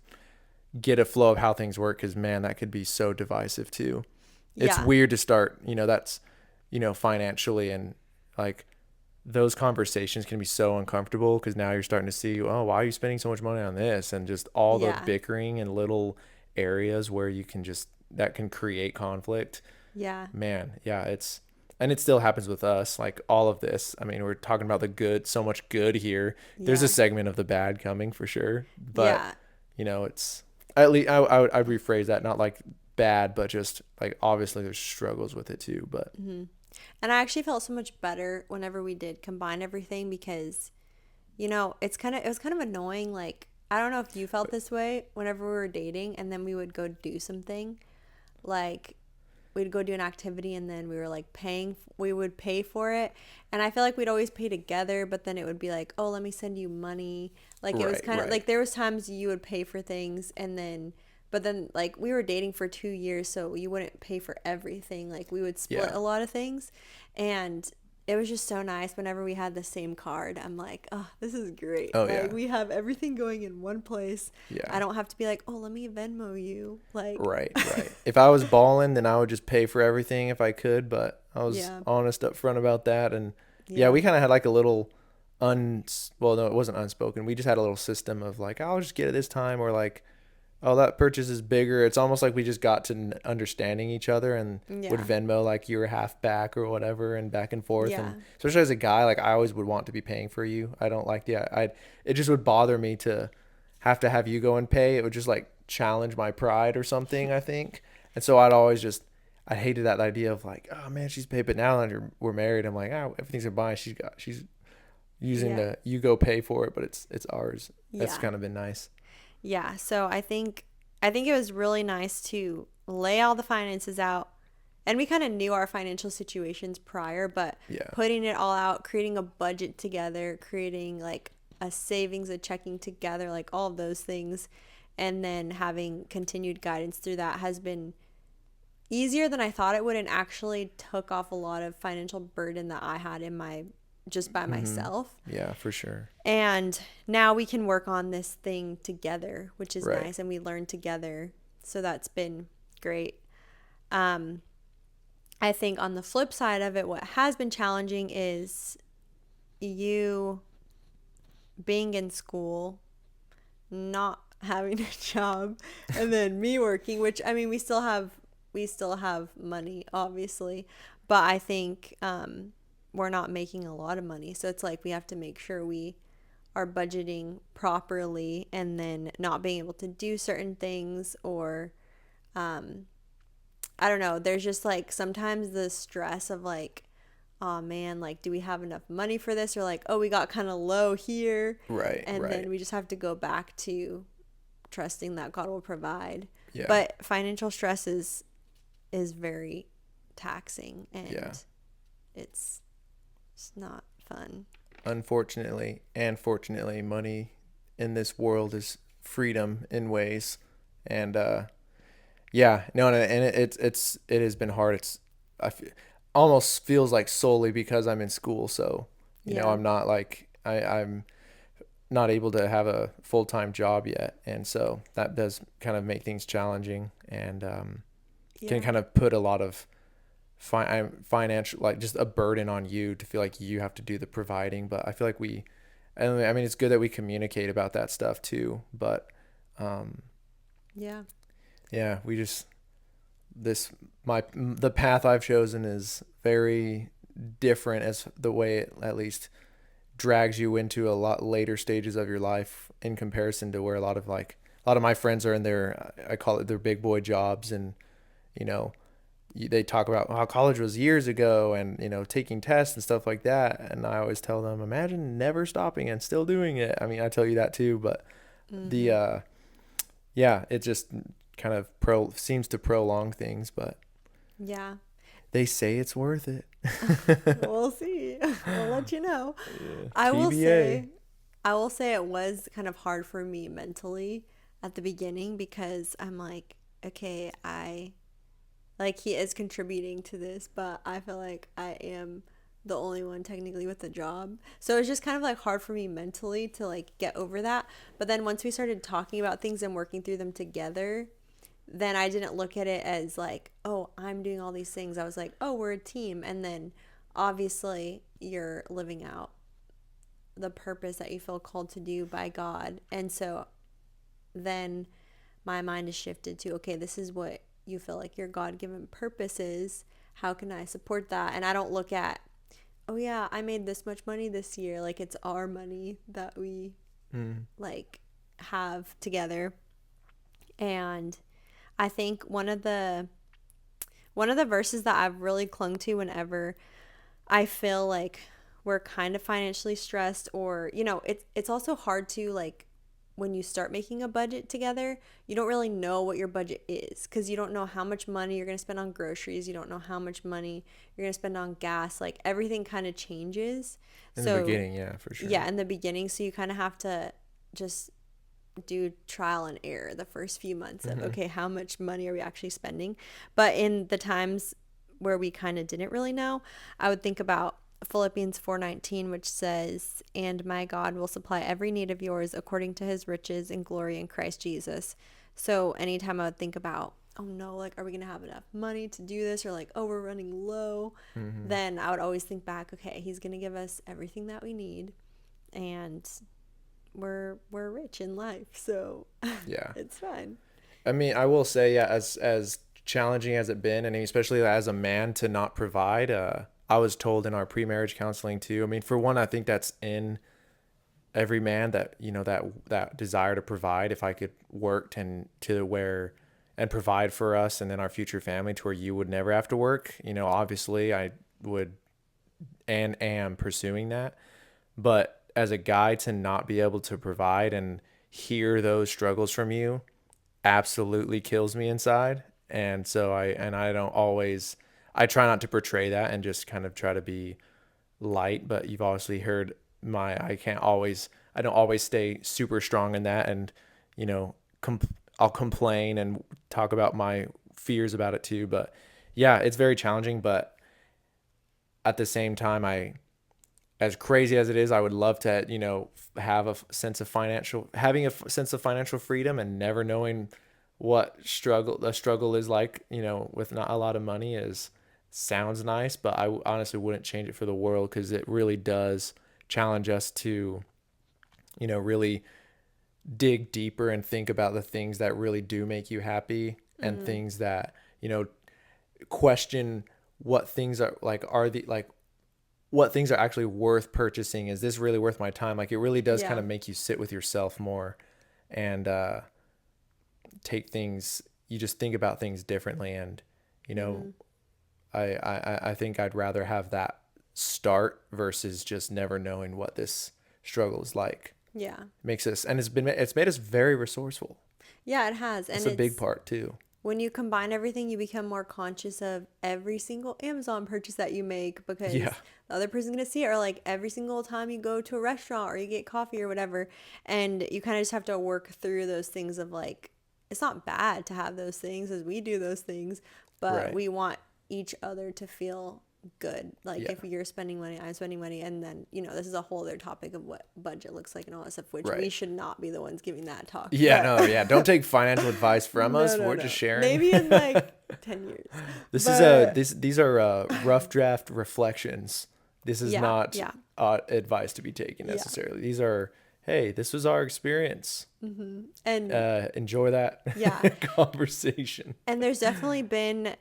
[SPEAKER 2] get a flow of how things work. Cause man, that could be so divisive too. It's
[SPEAKER 1] Yeah.
[SPEAKER 2] weird to start, that's, financially, and like those conversations can be so uncomfortable because now you're starting to see, oh, why are you spending so much money on this? And just all the
[SPEAKER 1] Yeah.
[SPEAKER 2] bickering and little areas where that can create conflict.
[SPEAKER 1] Yeah.
[SPEAKER 2] Man, yeah, and it still happens with us. Like all of this, I mean, we're talking about the good, so much good here. There's a
[SPEAKER 1] Yeah.
[SPEAKER 2] segment of the bad coming for sure, but
[SPEAKER 1] Yeah.
[SPEAKER 2] it's at least I'd rephrase that, not like bad, but just like obviously there's struggles with it too. But
[SPEAKER 1] hmm And I actually felt so much better whenever we did combine everything because, it was kind of annoying. Like, I don't know if you felt this way whenever we were dating and then we would go do something. Like, we'd go do an activity and then we were like we would pay for it. And I feel like we'd always pay together, but then it would be like, oh, let me send you money. Like, it was
[SPEAKER 2] right,
[SPEAKER 1] kind of
[SPEAKER 2] right,
[SPEAKER 1] like there was times you would pay for things but then like we were dating for 2 years, so you wouldn't pay for everything. Like, we would split
[SPEAKER 2] yeah,
[SPEAKER 1] a lot of things. And it was just so nice whenever we had the same card. I'm like, oh, this is great.
[SPEAKER 2] oh
[SPEAKER 1] Like,
[SPEAKER 2] yeah,
[SPEAKER 1] we have everything going in one place. I
[SPEAKER 2] yeah.
[SPEAKER 1] don't have to be like, oh, let me Venmo you. Like,
[SPEAKER 2] Right, right. If I was balling, then I would just pay for everything if I could, but I was
[SPEAKER 1] yeah,
[SPEAKER 2] honest up front about that. And yeah,
[SPEAKER 1] yeah,
[SPEAKER 2] we kind of had like a little well, no, it wasn't unspoken. We just had a little system of like, I'll just get it this time, or like, oh, that purchase is bigger. It's almost like we just got to understanding each other and would
[SPEAKER 1] yeah,
[SPEAKER 2] Venmo like you were half back or whatever, and back and forth.
[SPEAKER 1] yeah,
[SPEAKER 2] And especially as a guy, like I always would want to be paying for you. I don't like it just would bother me to have you go and pay. It would just like challenge my pride or something, I think. And so I hated that idea of like, oh man, she's paid. But now that we're married, I'm like, oh, everything's a buy. She's using
[SPEAKER 1] yeah,
[SPEAKER 2] you go pay for it, but it's ours. That's
[SPEAKER 1] yeah,
[SPEAKER 2] kind of been nice.
[SPEAKER 1] yeah. So I think it was really nice to lay all the finances out. And we kind of knew our financial situations prior, but
[SPEAKER 2] Yeah.
[SPEAKER 1] putting it all out, creating a budget together, creating like a savings, a checking together, like all of those things, and then having continued guidance through that has been easier than I thought it would, and actually took off a lot of financial burden that I had in my just by
[SPEAKER 2] Mm-hmm.
[SPEAKER 1] myself.
[SPEAKER 2] Yeah, for sure.
[SPEAKER 1] And now we can work on this thing together, which is
[SPEAKER 2] Right.
[SPEAKER 1] nice. And we learn together. So that's been great. Um, I think on the flip side of it, what has been challenging is you being in school, not having a job, and then me working, which I mean, we still have money, obviously, but I think we're not making a lot of money. So it's like we have to make sure we are budgeting properly and then not being able to do certain things or um, I don't know. There's just like sometimes the stress of like, oh man, like, do we have enough money for this? Or like, oh, we got kind of low here.
[SPEAKER 2] Right.
[SPEAKER 1] And
[SPEAKER 2] Right.
[SPEAKER 1] then we just have to go back to trusting that God will provide.
[SPEAKER 2] Yeah.
[SPEAKER 1] But financial stress is very taxing
[SPEAKER 2] Yeah.
[SPEAKER 1] and it's not fun.
[SPEAKER 2] Unfortunately and fortunately, money in this world is freedom in ways, and yeah, no, no, and it has been hard. I f- almost feels like solely because I'm in school, so
[SPEAKER 1] Yeah.
[SPEAKER 2] I'm not like I'm not able to have a full time job yet, and so that does kind of make things challenging, and can
[SPEAKER 1] Yeah.
[SPEAKER 2] kind of put a lot of financial, like, just a burden on you to feel like you have to do the providing. But I feel like I mean, it's good that we communicate about that stuff too. But um,
[SPEAKER 1] Yeah.
[SPEAKER 2] yeah, we just this my the path I've chosen is very different, as the way it at least drags you into a lot later stages of your life in comparison to where a lot of my friends are in their, I call it, their big boy jobs. And you know they talk about how college was years ago, and taking tests and stuff like that, and I always tell them, imagine never stopping and still doing it. I mean, I tell you that too, but the
[SPEAKER 1] Mm-hmm.
[SPEAKER 2] yeah, it just kind of seems to prolong things, but
[SPEAKER 1] Yeah.
[SPEAKER 2] they say it's worth it.
[SPEAKER 1] We'll see. We'll let you know.
[SPEAKER 2] Yeah.
[SPEAKER 1] I will
[SPEAKER 2] TBA.
[SPEAKER 1] say, I will say it was kind of hard for me mentally at the beginning because I'm like, okay, I like he is contributing to this, but I feel like I am the only one technically with the job. So it's just kind of like hard for me mentally to like get over that. But then once we started talking about things and working through them together, then I didn't look at it as like, oh, I'm doing all these things. I was like, oh, we're a team. And then obviously you're living out the purpose that you feel called to do by God. And so then my mind is shifted to, okay, this is what you feel like your God given purpose is. How can I support that? And I don't look at, oh, yeah, I made this much money this year. Like it's our money that we
[SPEAKER 2] Mm.
[SPEAKER 1] like have together. And I think one of the verses that I've really clung to whenever I feel like we're kind of financially stressed or it's also hard to like when you start making a budget together, you don't really know what your budget is cuz you don't know how much money you're going to spend on groceries, you don't know how much money you're going to spend on gas, like everything kind of changes.
[SPEAKER 2] In the
[SPEAKER 1] So,
[SPEAKER 2] beginning, yeah, for sure.
[SPEAKER 1] yeah, in the beginning, so you kind of have to just do trial and error the first few months of,
[SPEAKER 2] Hmm.
[SPEAKER 1] okay, how much money are we actually spending? But in the times where we kind of didn't really know, I would think about Philippians 4:19, which says, "And my God will supply every need of yours according to his riches and glory in Christ Jesus." So anytime I would think about, oh no, like are we going to have enough money to do this, or like, oh, we're running low,
[SPEAKER 2] Hmm.
[SPEAKER 1] then I would always think back, okay, he's going to give us everything that we need and we're rich in life, so
[SPEAKER 2] Yeah.
[SPEAKER 1] it's fine.
[SPEAKER 2] I mean, I will say, yeah, as challenging as it been, and especially as a man to not provide, I was told in our pre-marriage counseling too. I mean, for one, I think that's in every man, that that desire to provide. If I could work and to where and provide for us and then our future family to where you would never have to work, obviously I would and am pursuing that. But as a guy, to not be able to provide and hear those struggles from you absolutely kills me inside. And so I don't always, I try not to portray that and just kind of try to be light. But you've obviously heard I don't always stay super strong in that. And you know I'll complain and talk about my fears about it too. But yeah, it's very challenging. But at the same time, as crazy as it is, I would love to, have having a sense of financial freedom and never knowing what the struggle is like, with not a lot of money is sounds nice, but I honestly wouldn't change it for the world because it really does challenge us to, really dig deeper and think about the things that really do make you happy and
[SPEAKER 1] Mm-hmm.
[SPEAKER 2] things that, question what things what things are actually worth purchasing. Is this really worth my time? Like it really does kind
[SPEAKER 1] Yeah.
[SPEAKER 2] of make you sit with yourself more and take things, you just think about things differently. And, you know,
[SPEAKER 1] Mm-hmm.
[SPEAKER 2] I think I'd rather have that start versus just never knowing what this struggle is like.
[SPEAKER 1] Yeah.
[SPEAKER 2] Makes us, and it's made us very resourceful.
[SPEAKER 1] Yeah, it has.
[SPEAKER 2] That's
[SPEAKER 1] And
[SPEAKER 2] a big
[SPEAKER 1] it's
[SPEAKER 2] part too.
[SPEAKER 1] when you combine everything, you become more conscious of every single Amazon purchase that you make
[SPEAKER 2] Yeah.
[SPEAKER 1] because the other person's gonna see it, or like every single time you go to a restaurant or you get coffee or whatever. And you kind of just have to work through those things of like, it's not bad to have those things as we do those things, but
[SPEAKER 2] Right.
[SPEAKER 1] we want each other to feel good. Like
[SPEAKER 2] Yeah.
[SPEAKER 1] if you're spending money, I'm spending money, and then, this is a whole other topic of what budget looks like and all that stuff, which we
[SPEAKER 2] Right.
[SPEAKER 1] should not be the ones giving that talk.
[SPEAKER 2] Yeah.
[SPEAKER 1] But
[SPEAKER 2] No. Yeah. Don't take financial advice from
[SPEAKER 1] no,
[SPEAKER 2] us.
[SPEAKER 1] no,
[SPEAKER 2] We're just
[SPEAKER 1] no.
[SPEAKER 2] sharing.
[SPEAKER 1] Maybe in like 10 years.
[SPEAKER 2] This is
[SPEAKER 1] But
[SPEAKER 2] these are rough draft reflections. This is
[SPEAKER 1] yeah,
[SPEAKER 2] not
[SPEAKER 1] yeah,
[SPEAKER 2] advice to be taken
[SPEAKER 1] yeah.
[SPEAKER 2] necessarily. These are, hey, this was our experience.
[SPEAKER 1] And
[SPEAKER 2] Enjoy that
[SPEAKER 1] yeah.
[SPEAKER 2] conversation.
[SPEAKER 1] And there's definitely been,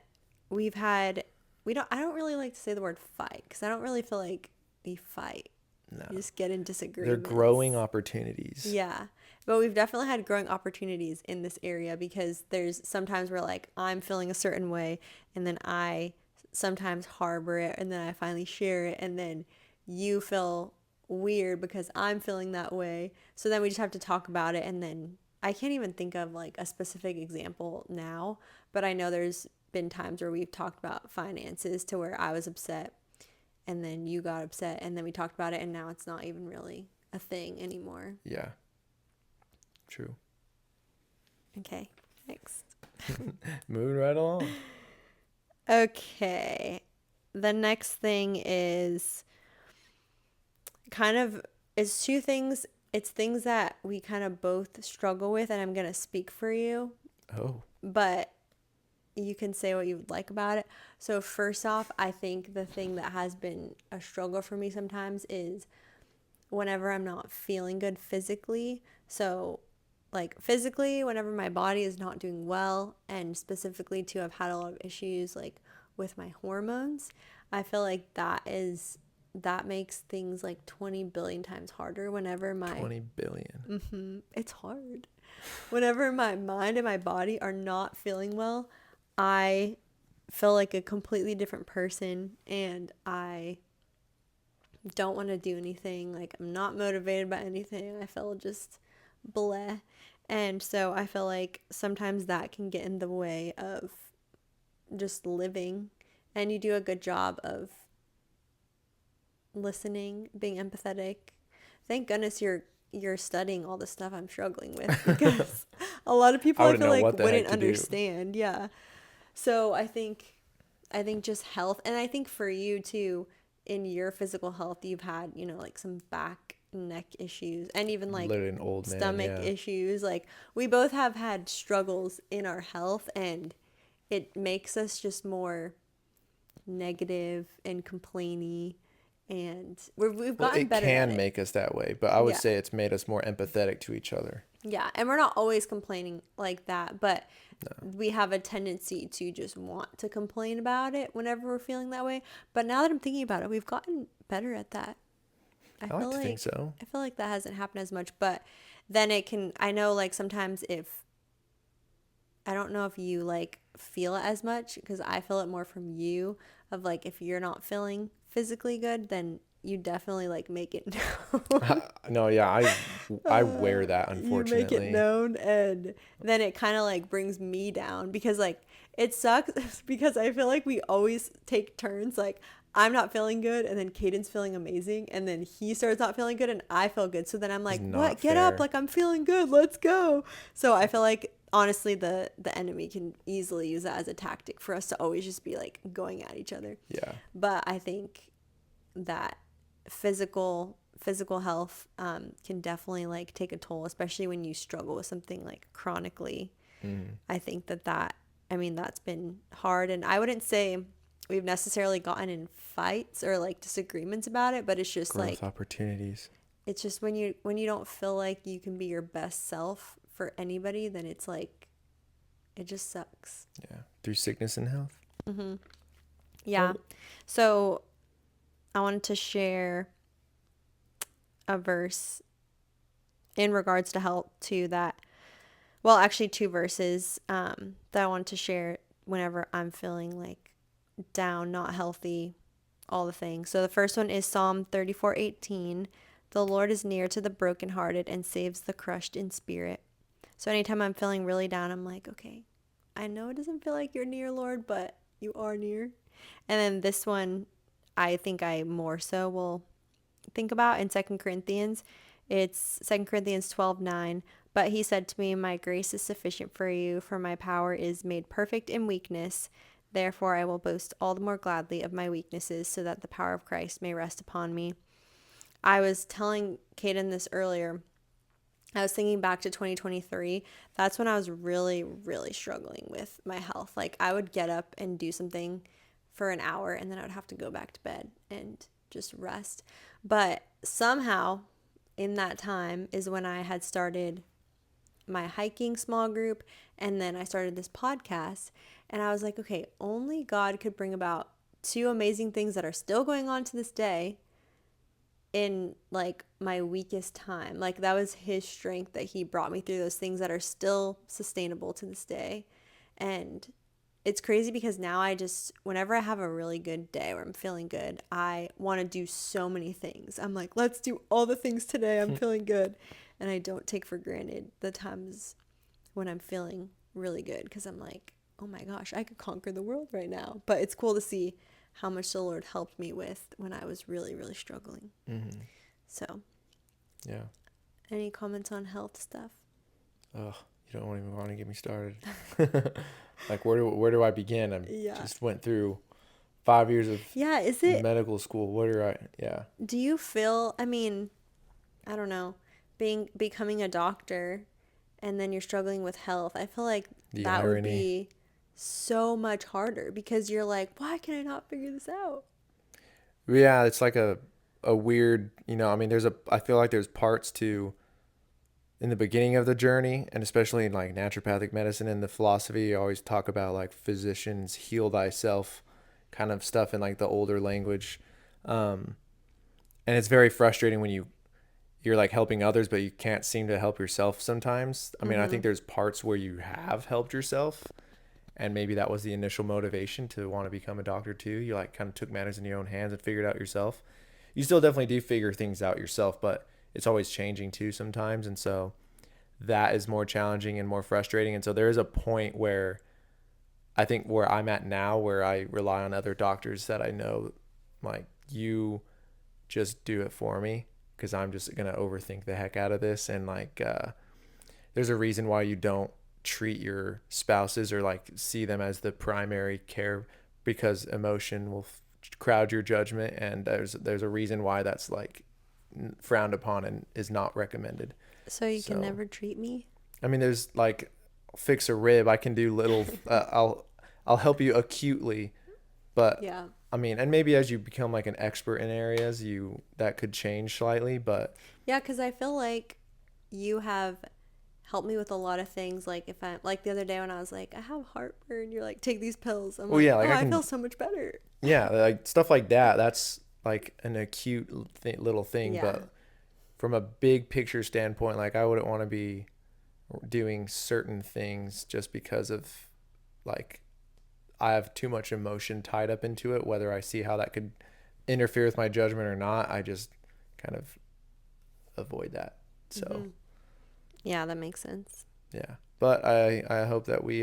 [SPEAKER 1] we've had, I don't really like to say the word fight because I don't really feel like we fight.
[SPEAKER 2] No,
[SPEAKER 1] We just get in
[SPEAKER 2] they're growing
[SPEAKER 1] disagreements.
[SPEAKER 2] opportunities.
[SPEAKER 1] Yeah. But we've definitely had growing opportunities in this area because there's sometimes where like I'm feeling a certain way and then I sometimes harbor it and then I finally share it and then you feel weird because I'm feeling that way. So then we just have to talk about it and then I can't even think of like a specific example now, but I know there's been times where we've talked about finances to where I was upset and then you got upset and then we talked about it and now it's not even really a thing anymore.
[SPEAKER 2] Yeah, true.
[SPEAKER 1] Okay, next.
[SPEAKER 2] Moving right along.
[SPEAKER 1] Okay. The next thing is kind of it's two things. It's things that we kind of both struggle with and I'm going to speak for you,
[SPEAKER 2] Oh,
[SPEAKER 1] but you can say what you would like about it. So first off, I think the thing that has been a struggle for me sometimes is whenever I'm not feeling good physically. So like physically, whenever my body is not doing well, and specifically too, I've had a lot of issues like with my hormones. I feel like that makes things like 20 billion times harder whenever my
[SPEAKER 2] 20 billion.
[SPEAKER 1] it's hard. Whenever my mind and my body are not feeling well, I feel like a completely different person and I don't want to do anything. Like I'm not motivated by anything. I feel just bleh. And so I feel like sometimes that can get in the way of just living. And you do a good job of listening, being empathetic. Thank goodness you're studying all the stuff I'm struggling with because a lot of
[SPEAKER 2] I
[SPEAKER 1] people I
[SPEAKER 2] wouldn't
[SPEAKER 1] feel
[SPEAKER 2] know
[SPEAKER 1] like
[SPEAKER 2] what the heck
[SPEAKER 1] wouldn't
[SPEAKER 2] to do.
[SPEAKER 1] understand. Yeah. So I think just health and I think for you too in your physical health you've had, like some back neck issues and even like
[SPEAKER 2] Literally an old man.
[SPEAKER 1] stomach
[SPEAKER 2] Yeah.
[SPEAKER 1] issues. Like we both have had struggles in our health and it makes us just more negative and complainy and we've
[SPEAKER 2] Well,
[SPEAKER 1] gotten
[SPEAKER 2] it
[SPEAKER 1] better at
[SPEAKER 2] can
[SPEAKER 1] it.
[SPEAKER 2] make us that way, but I would
[SPEAKER 1] Yeah.
[SPEAKER 2] say it's made us more empathetic to each other.
[SPEAKER 1] Yeah, and we're not always complaining like that, but we have a tendency to just want to complain about it whenever we're feeling that way. But now that I'm thinking about it, we've gotten better at that. I
[SPEAKER 2] I like
[SPEAKER 1] feel
[SPEAKER 2] to think
[SPEAKER 1] like
[SPEAKER 2] so.
[SPEAKER 1] I feel like that hasn't happened as much, but then it can I know like sometimes if I don't know if you like feel it as much because I feel it more from you of like if you're not feeling physically good, then you definitely like make it known.
[SPEAKER 2] No, yeah, I wear that
[SPEAKER 1] You make it
[SPEAKER 2] unfortunately.
[SPEAKER 1] known and then it kind of like brings me down because like it sucks because I feel like we always take turns like I'm not feeling good and then Caden's feeling amazing and then he starts not feeling good and I feel good so then I'm
[SPEAKER 2] It's
[SPEAKER 1] like
[SPEAKER 2] not
[SPEAKER 1] what get up
[SPEAKER 2] fair.
[SPEAKER 1] like I'm feeling good let's go. So I feel like honestly the enemy can easily use that as a tactic for us to always just be like going at each other,
[SPEAKER 2] Yeah.
[SPEAKER 1] but I think that physical health can definitely like take a toll, especially when you struggle with something like chronically.
[SPEAKER 2] Mm.
[SPEAKER 1] I think I mean, that's been hard. And I wouldn't say we've necessarily gotten in fights or like disagreements about it, but
[SPEAKER 2] Growth opportunities.
[SPEAKER 1] it's just when you don't feel like you can be your best self for anybody, then it's like, it just sucks.
[SPEAKER 2] Yeah. Through sickness and health.
[SPEAKER 1] Mm-hmm. Yeah. So I wanted to share a verse in regards to health too that, well, actually two verses that I wanted to share whenever I'm feeling like down, not healthy, all the things. So the first one is Psalm 34:18. The Lord is near to the brokenhearted and saves the crushed in spirit. So anytime I'm feeling really down, I'm like, okay, I know it doesn't feel like you're near, Lord, but you are near. And then this one, I think I more so will think about in Second Corinthians. It's 2 Corinthians 12:9. But he said to me, my grace is sufficient for you, for my power is made perfect in weakness. Therefore, I will boast all the more gladly of my weaknesses, so that the power of Christ may rest upon me. I was telling Kaden this earlier. I was thinking back to 2023. That's when I was really, really struggling with my health. Like, I would get up and do something for an hour, and then I would have to go back to bed and just rest. But somehow, in that time, is when I had started my hiking small group, and then I started this podcast. And I was like, okay, only God could bring about two amazing things that are still going on to this day in like my weakest time. Like, that was his strength that he brought me through those things that are still sustainable to this day. And it's crazy because now I just, whenever I have a really good day where I'm feeling good, I want to do so many things. I'm like, let's do all the things today. I'm feeling good. And I don't take for granted the times when I'm feeling really good, because I'm like, oh my gosh, I could conquer the world right now. But it's cool to see how much the Lord helped me with when I was really, really struggling.
[SPEAKER 2] Mm-hmm.
[SPEAKER 1] So,
[SPEAKER 2] Yeah.
[SPEAKER 1] any comments on health stuff?
[SPEAKER 2] Oh, you don't even want to get me started. Like, where do I begin? I
[SPEAKER 1] Yeah.
[SPEAKER 2] just went through 5 years of
[SPEAKER 1] Yeah, is it,
[SPEAKER 2] medical school. What do I? Yeah.
[SPEAKER 1] do you feel, I mean, I don't know, becoming a doctor and then you're struggling with health. I feel like
[SPEAKER 2] The
[SPEAKER 1] that would
[SPEAKER 2] irony.
[SPEAKER 1] be so much harder, because you're like, why can I not figure this out?
[SPEAKER 2] Yeah, it's like a weird. I mean, I feel like there's parts to in the beginning of the journey, and especially in like naturopathic medicine and the philosophy, you always talk about like physicians heal thyself kind of stuff in like the older language. Um, and it's very frustrating when you're like helping others, but you can't seem to help yourself sometimes. I mean, I
[SPEAKER 1] Mm-hmm.
[SPEAKER 2] think there's parts where you have helped yourself, and maybe that was the initial motivation to want to become a doctor too. You like kind of took matters in your own hands and figured out yourself. You still definitely do figure things out yourself, but it's always changing too sometimes. And so that is more challenging and more frustrating. And so there is a point where I think where I'm at now, where I rely on other doctors that I know, like, you just do it for me, because I'm just going to overthink the heck out of this. And like, there's a reason why you don't treat your spouses or like see them as the primary care, because emotion will crowd your judgment. And there's a reason why that's like frowned upon and is not recommended.
[SPEAKER 1] So you can
[SPEAKER 2] So
[SPEAKER 1] never treat me?
[SPEAKER 2] I mean, there's like fix a rib. I can do little. I'll help you acutely, but
[SPEAKER 1] Yeah.
[SPEAKER 2] I mean, and maybe as you become like an expert in areas, you that could change slightly. But
[SPEAKER 1] Yeah, because I feel like you have helped me with a lot of things. Like, if I, like the other day when I was like, I have heartburn, you're like, take these pills. I'm
[SPEAKER 2] well,
[SPEAKER 1] like,
[SPEAKER 2] yeah, like
[SPEAKER 1] oh,
[SPEAKER 2] I
[SPEAKER 1] I feel
[SPEAKER 2] can,
[SPEAKER 1] so much better.
[SPEAKER 2] yeah, like stuff like that. That's like an acute little thing.
[SPEAKER 1] Yeah.
[SPEAKER 2] But from a big picture standpoint, like I wouldn't want to be doing certain things just because of like I have too much emotion tied up into it, whether I see how that could interfere with my judgment or not. I just kind of avoid that. So,
[SPEAKER 1] Mm-hmm. Yeah, that makes sense.
[SPEAKER 2] yeah. But I hope that we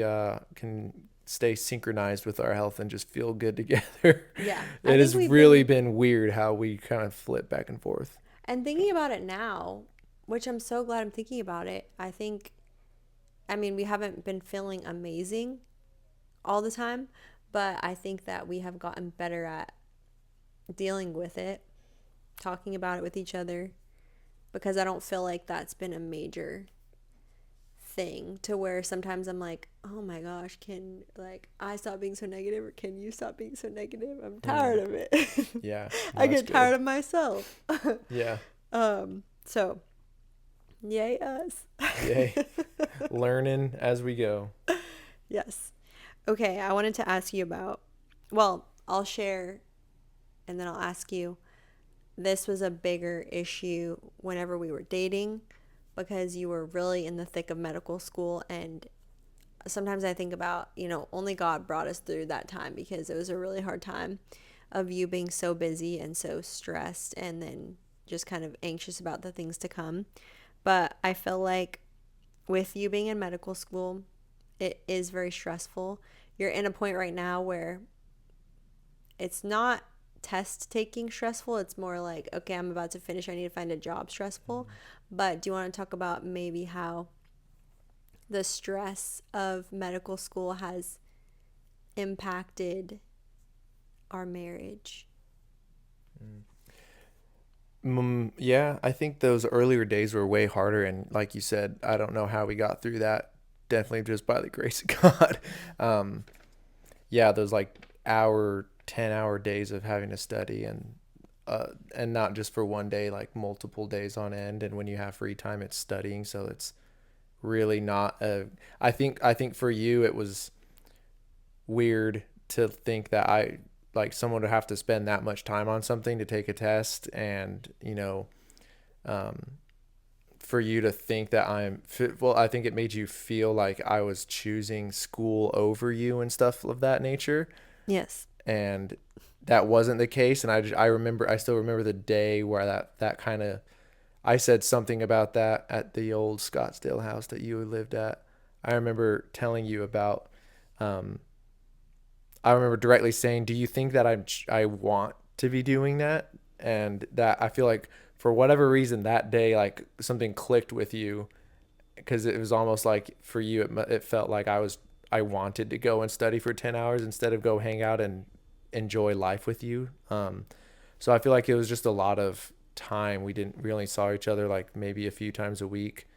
[SPEAKER 2] can stay synchronized with our health and just feel good together.
[SPEAKER 1] Yeah. I
[SPEAKER 2] It
[SPEAKER 1] think
[SPEAKER 2] has
[SPEAKER 1] we've
[SPEAKER 2] really
[SPEAKER 1] been,
[SPEAKER 2] been weird how we kind of flip back and forth.
[SPEAKER 1] and thinking about it now, which I'm so glad I'm thinking about it, I think, I mean, we haven't been feeling amazing all the time, but I think that we have gotten better at dealing with it. talking about it with each other, because I don't feel like that's been a major thing to where sometimes I'm like, oh my gosh, can like I stop being so negative, or can you stop being so negative? I'm tired
[SPEAKER 2] Mm.
[SPEAKER 1] of it.
[SPEAKER 2] Yeah. No,
[SPEAKER 1] I
[SPEAKER 2] that's
[SPEAKER 1] get tired
[SPEAKER 2] good.
[SPEAKER 1] of myself.
[SPEAKER 2] Yeah.
[SPEAKER 1] So yay us.
[SPEAKER 2] Yay. Learning as we go.
[SPEAKER 1] Yes. Okay, I wanted to ask you about, well, I'll share and then I'll ask you. This was a bigger issue whenever we were dating, because you were really in the thick of medical school. And sometimes I think about, only God brought us through that time, because it was a really hard time of you being so busy and so stressed and then just kind of anxious about the things to come. But I feel like with you being in medical school, it is very stressful. You're in a point right now where it's not test taking stressful. It's more like, okay, I'm about to finish. I need to find a job stressful. But do you want to talk about maybe how the stress of medical school has impacted our marriage?
[SPEAKER 2] Yeah, I think those earlier days were way harder, and like you said, I don't know how we got through that. Definitely just by the grace of God. Um, yeah, those like 10-hour days of having to study and not just for one day, like multiple days on end. And when you have free time, it's studying, so it's really not a. I think for you, it was weird to think that I like someone would have to spend that much time on something to take a test, and um, for you to think that well, I think it made you feel like I was choosing school over you and stuff of that nature.
[SPEAKER 1] Yes.
[SPEAKER 2] And that wasn't the case. And I still remember the day where that kind of, I said something about that at the old Scottsdale house that you lived at. I remember telling you about, um, I remember directly saying, do you think that I want to be doing that? And that I feel like for whatever reason that day, like something clicked with you, because it was almost like for you, it felt like I wanted to go and study for 10 hours instead of go hang out and enjoy life with you. So I feel like it was just a lot of time. We only saw each other like maybe a few times a week.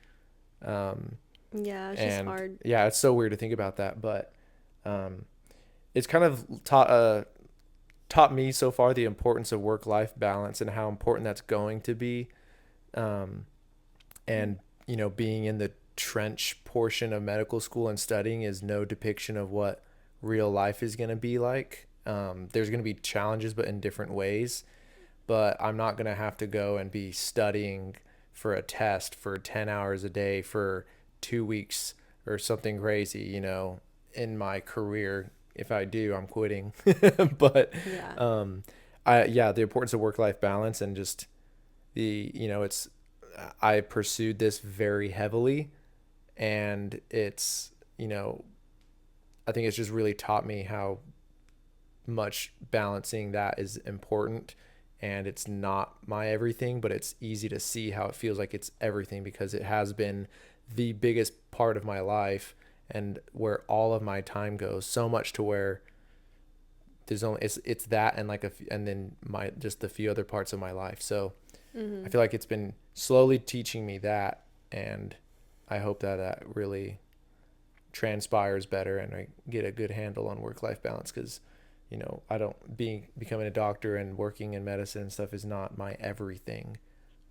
[SPEAKER 2] Um,
[SPEAKER 1] Yeah, it's just
[SPEAKER 2] and
[SPEAKER 1] hard.
[SPEAKER 2] yeah, it's so weird to think about that, but um, it's kind of taught me so far the importance of work life balance and how important that's going to be. Um, and being in the trench portion of medical school and studying is no depiction of what real life is going to be like. There's going to be challenges, but in different ways. But I'm not going to have to go and be studying for a test for 10 hours a day for 2 weeks or something crazy, in my career. If I do, I'm quitting. But
[SPEAKER 1] Yeah.
[SPEAKER 2] um, yeah, the importance of work life balance and just it's I pursued this very heavily, and I think it's just really taught me how much balancing that is important. And it's not my everything, but it's easy to see how it feels like it's everything, because it has been the biggest part of my life and where all of my time goes, so much to where there's only it's that and and then my just the few other parts of my life. So I
[SPEAKER 1] Mm-hmm.
[SPEAKER 2] feel like it's been slowly teaching me that, and I hope that that really transpires better and I get a good handle on work life balance, because I don't being becoming a doctor and working in medicine and stuff is not my everything,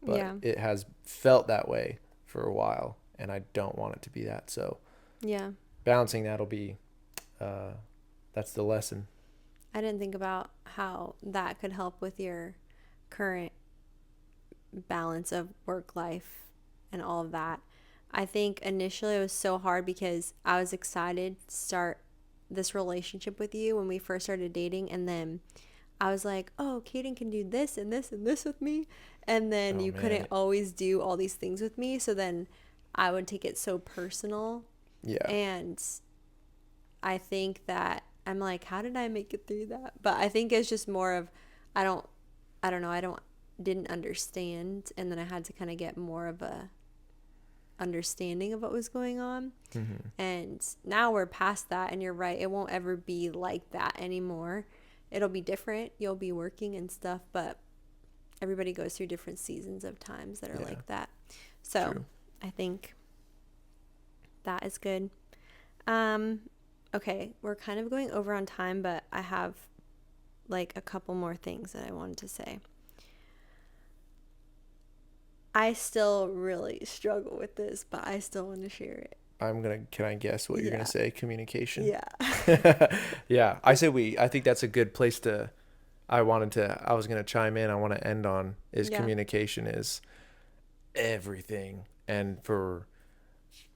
[SPEAKER 2] but
[SPEAKER 1] Yeah.
[SPEAKER 2] it has felt that way for a while, and I don't want it to be that. So
[SPEAKER 1] Yeah.
[SPEAKER 2] balancing that'll be uh, that's the lesson.
[SPEAKER 1] I didn't think about how that could help with your current balance of work life and all of that. I think initially it was so hard because I was excited to start this relationship with you when we first started dating, and then I was like, "Oh, Kaden can do this and this and this with me." And then
[SPEAKER 2] Oh
[SPEAKER 1] you couldn't
[SPEAKER 2] man.
[SPEAKER 1] always do all these things with me, so then I would take it so personal.
[SPEAKER 2] Yeah.
[SPEAKER 1] And I think that I'm like, how did I make it through that? But I think it's just more of I don't I don't know, I don't didn't understand, and then I had to kind of get more of a understanding of what was going on.
[SPEAKER 2] Hmm.
[SPEAKER 1] And now we're past that, and you're right, it won't ever be like that anymore. It'll be different. You'll be working and stuff, but everybody goes through different seasons of times that are
[SPEAKER 2] Yeah.
[SPEAKER 1] like that. So
[SPEAKER 2] True.
[SPEAKER 1] I think that is good. Um, okay, we're kind of going over on time, but I have like a couple more things that I wanted to say. I still really struggle with this, but I still want to share it.
[SPEAKER 2] Can I guess what you're gonna
[SPEAKER 1] Yeah.
[SPEAKER 2] say? Communication.
[SPEAKER 1] Yeah.
[SPEAKER 2] Yeah, I think that's a good place to. I was gonna chime in. I want to end on is
[SPEAKER 1] Yeah.
[SPEAKER 2] communication is everything, and for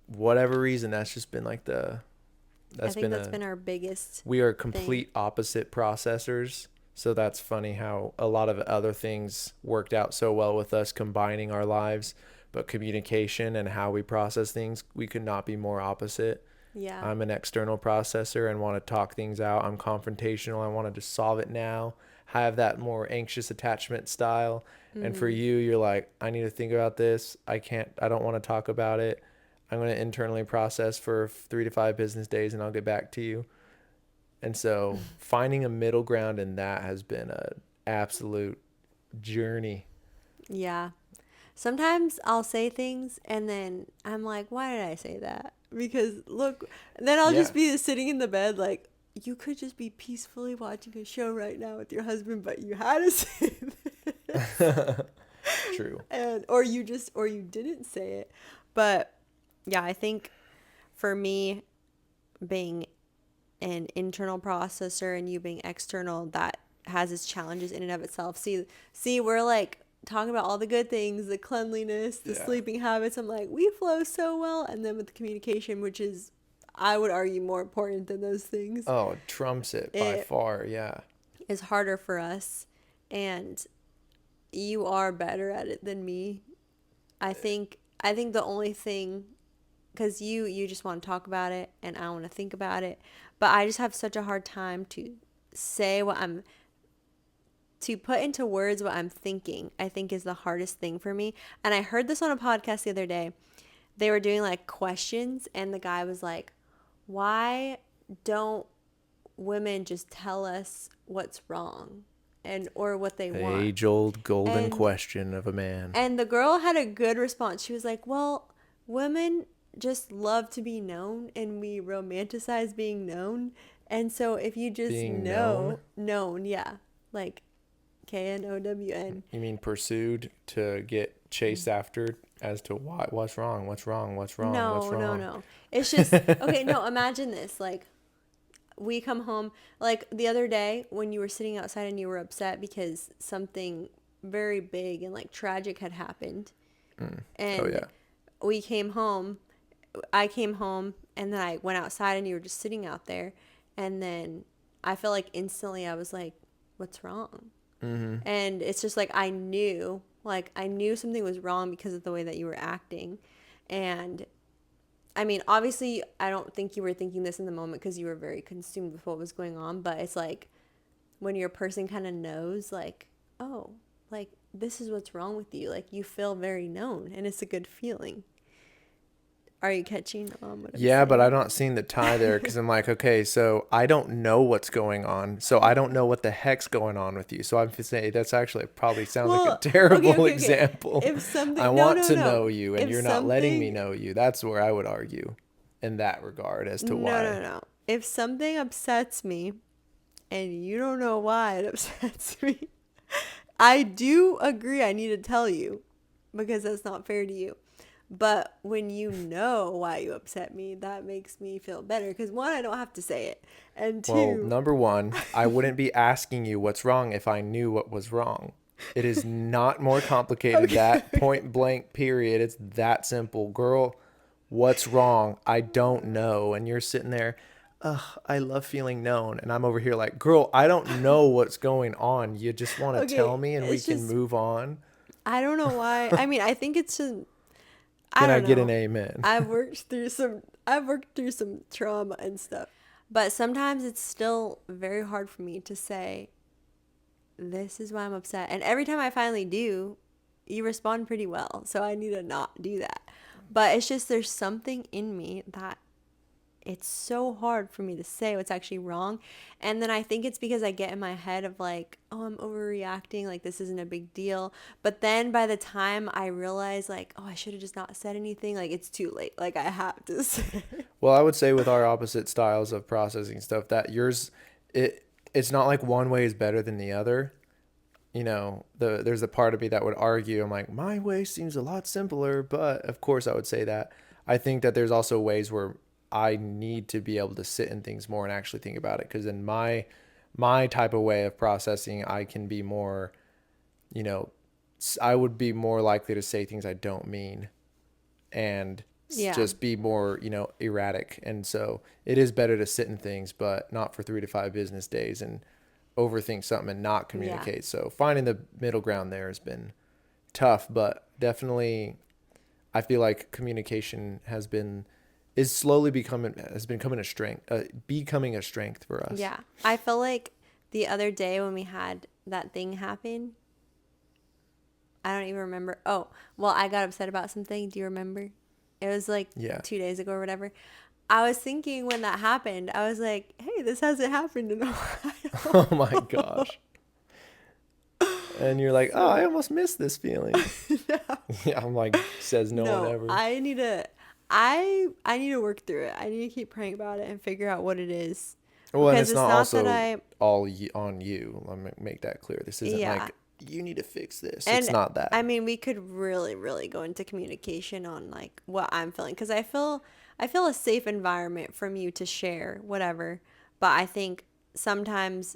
[SPEAKER 2] whatever reason, that's just been like
[SPEAKER 1] I
[SPEAKER 2] that's
[SPEAKER 1] think
[SPEAKER 2] been
[SPEAKER 1] that's
[SPEAKER 2] a
[SPEAKER 1] been our biggest
[SPEAKER 2] we are
[SPEAKER 1] thing.
[SPEAKER 2] complete opposite processors. So that's funny how a lot of other things worked out so well with us combining our lives, but communication and how we process things, we could not be more opposite.
[SPEAKER 1] Yeah.
[SPEAKER 2] I'm an external processor and want to talk things out. I'm confrontational. I want to just solve it now. Have that more anxious attachment style. And for
[SPEAKER 1] Mm-hmm.
[SPEAKER 2] you, you're like, I need to think about this. I don't want to talk about it. I'm going to internally process for 3 to 5 business days and I'll get back to you. And so finding a middle ground in that has been a absolute journey.
[SPEAKER 1] Yeah. Sometimes I'll say things and then I'm like, why did I say that? Because look, then I'll
[SPEAKER 2] Yeah.
[SPEAKER 1] just be sitting in the bed like, you could just be peacefully watching a show right now with your husband, but you had to say this.
[SPEAKER 2] True.
[SPEAKER 1] And or you didn't say it. But yeah, I think for me being an internal processor and you being external, that has its challenges in and of itself. See, we're like talking about all the good things, the cleanliness, the
[SPEAKER 2] Yeah.
[SPEAKER 1] sleeping habits. I'm like, we flow so well. And then with the communication, which is, I would argue, more important than those things,
[SPEAKER 2] Oh, it trumps it by
[SPEAKER 1] it
[SPEAKER 2] far. Yeah.
[SPEAKER 1] is harder for us. And you are better at it than me. I think the only thing, because you just want to talk about it and I want to think about it, but I just have such a hard time to say what I'm to put into words what I'm thinking. I think is the hardest thing for me. And I heard this on a podcast the other day. They were doing like questions and the guy was like, "Why don't women just tell us what's wrong and or what they want?"
[SPEAKER 2] Age old golden
[SPEAKER 1] And
[SPEAKER 2] question of a man.
[SPEAKER 1] And the girl had a good response. She was like, well, women just love to be known and we romanticize being known. And so if you just
[SPEAKER 2] Being known?
[SPEAKER 1] known, yeah, like KNOWN.
[SPEAKER 2] You mean pursued to get chased after as to why? What's wrong? What's wrong? What's wrong? What's
[SPEAKER 1] No, no,
[SPEAKER 2] wrong?
[SPEAKER 1] no. It's just, okay, no, imagine this. Like, we come home, like the other day when you were sitting outside and you were upset because something very big and like tragic had happened.
[SPEAKER 2] Oh,
[SPEAKER 1] And
[SPEAKER 2] yeah.
[SPEAKER 1] we came home. I came home and then I went outside and you were just sitting out there. And then I felt like instantly I was like, what's wrong?
[SPEAKER 2] Mm-hmm.
[SPEAKER 1] And it's just like I knew something was wrong because of the way that you were acting. And I mean, obviously, I don't think you were thinking this in the moment because you were very consumed with what was going on. But it's like when your person kind of knows, like, oh, like this is what's wrong with you. Like you feel very known and it's a good feeling. Are you catching on what I'm
[SPEAKER 2] Yeah, but I'm
[SPEAKER 1] saying?
[SPEAKER 2] not seeing the tie there because I'm like, okay, so I don't know what's going on. So I don't know what the heck's going on with you. So I'm saying that's actually probably sounds like a
[SPEAKER 1] Well, okay,
[SPEAKER 2] terrible
[SPEAKER 1] okay, okay.
[SPEAKER 2] example.
[SPEAKER 1] If
[SPEAKER 2] I
[SPEAKER 1] something, no,
[SPEAKER 2] want
[SPEAKER 1] no,
[SPEAKER 2] to
[SPEAKER 1] no.
[SPEAKER 2] know you and
[SPEAKER 1] If
[SPEAKER 2] you're not letting me
[SPEAKER 1] something,
[SPEAKER 2] know you. That's where I would argue in that regard as to
[SPEAKER 1] no,
[SPEAKER 2] why.
[SPEAKER 1] no, no. If something upsets me and you don't know why it upsets me, I do agree I need to tell you because that's not fair to you. But when you know why you upset me, that makes me feel better. Because one, I don't have to say it. And
[SPEAKER 2] Well,
[SPEAKER 1] two,
[SPEAKER 2] number one, I wouldn't be asking you what's wrong if I knew what was wrong. It is not more complicated.
[SPEAKER 1] okay,
[SPEAKER 2] That point blank period. It's that simple. Girl, what's wrong? I don't know. And you're sitting there, ugh, I love feeling known. And I'm over here like, girl, I don't know what's going on. You just want to tell
[SPEAKER 1] okay,
[SPEAKER 2] me and we
[SPEAKER 1] it's
[SPEAKER 2] can
[SPEAKER 1] just,
[SPEAKER 2] move on.
[SPEAKER 1] I don't know why. I mean, I think it's just, I
[SPEAKER 2] Can I
[SPEAKER 1] don't
[SPEAKER 2] get an
[SPEAKER 1] know.
[SPEAKER 2] amen?
[SPEAKER 1] I've worked through some trauma and stuff. But sometimes it's still very hard for me to say, this is why I'm upset. And every time I finally do, you respond pretty well. So I need to not do that. But it's just there's something in me that it's so hard for me to say what's actually wrong. And then I think it's because I get in my head of like, oh, I'm overreacting, like this isn't a big deal. But then by the time I realize like, oh, I should have just not said anything, like it's too late. Like I have to say.
[SPEAKER 2] Well, I would say with our opposite styles of processing stuff, that yours, it's not like one way is better than the other. There's a part of me that would argue. I'm like, my way seems a lot simpler, but of course I would say that. I think that there's also ways where I need to be able to sit in things more and actually think about it. Because in my type of way of processing, I can be more, you know, I would be more likely to say things I don't mean and
[SPEAKER 1] Yeah.
[SPEAKER 2] just be more, erratic. And so it is better to sit in things, but not for 3 to 5 business days and overthink something and not
[SPEAKER 1] Yeah.
[SPEAKER 2] communicate. So finding the middle ground there has been tough, but definitely I feel like communication is slowly becoming a strength, becoming a strength for us.
[SPEAKER 1] Yeah. I feel like the other day when we had that thing happen, I don't even remember. Oh, well, I got upset about something. Do you remember? It was like
[SPEAKER 2] Yeah.
[SPEAKER 1] 2 days ago or whatever. I was thinking when that happened, I was like, hey, this hasn't happened in a while.
[SPEAKER 2] Oh my gosh. And you're like, oh, I
[SPEAKER 1] So,
[SPEAKER 2] almost missed this feeling. Yeah, I'm like, says no one
[SPEAKER 1] no,
[SPEAKER 2] ever.
[SPEAKER 1] I need to work through it. I need to keep praying about it and figure out what it is.
[SPEAKER 2] Well, and
[SPEAKER 1] Because
[SPEAKER 2] it's
[SPEAKER 1] it's
[SPEAKER 2] not
[SPEAKER 1] not that
[SPEAKER 2] also
[SPEAKER 1] I,
[SPEAKER 2] on you. Let me make that clear. This isn't
[SPEAKER 1] yeah.
[SPEAKER 2] like you need to fix this. It's
[SPEAKER 1] And
[SPEAKER 2] not that.
[SPEAKER 1] I mean, we could really, really go into communication on like what I'm feeling because I feel a safe environment from you to share whatever. But I think sometimes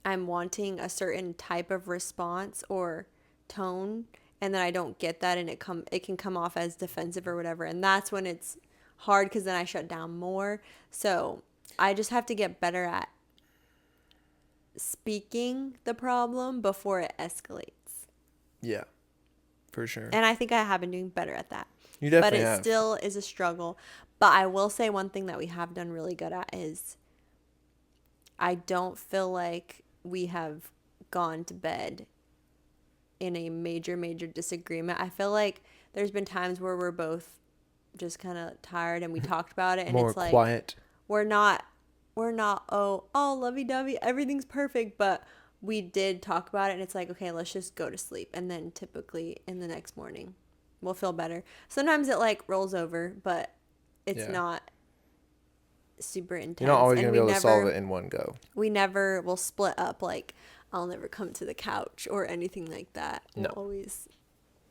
[SPEAKER 1] I'm wanting a certain type of response or tone, and then I don't get that, and it can come off as defensive or whatever, and that's when it's hard because then I shut down more. So I just have to get better at speaking the problem before it escalates.
[SPEAKER 2] Yeah, for sure.
[SPEAKER 1] And I think I have been doing better at that.
[SPEAKER 2] You
[SPEAKER 1] But
[SPEAKER 2] definitely
[SPEAKER 1] it
[SPEAKER 2] have.
[SPEAKER 1] still is a struggle. But I will say one thing that we have done really good at is I don't feel like we have gone to bed in a major, major disagreement. I feel like there's been times where we're both just kind of tired and we talked about it and
[SPEAKER 2] More
[SPEAKER 1] it's like
[SPEAKER 2] quiet.
[SPEAKER 1] we're not oh lovey-dovey, everything's perfect, but we did talk about it and it's like, okay, let's just go to sleep, and then typically in the next morning we'll feel better. Sometimes it like rolls over, but it's
[SPEAKER 2] Yeah.
[SPEAKER 1] not super
[SPEAKER 2] You're not
[SPEAKER 1] intense,
[SPEAKER 2] always
[SPEAKER 1] and
[SPEAKER 2] gonna be able to solve it in one go.
[SPEAKER 1] we never will split up like I'll never come to the couch or anything like that.
[SPEAKER 2] No.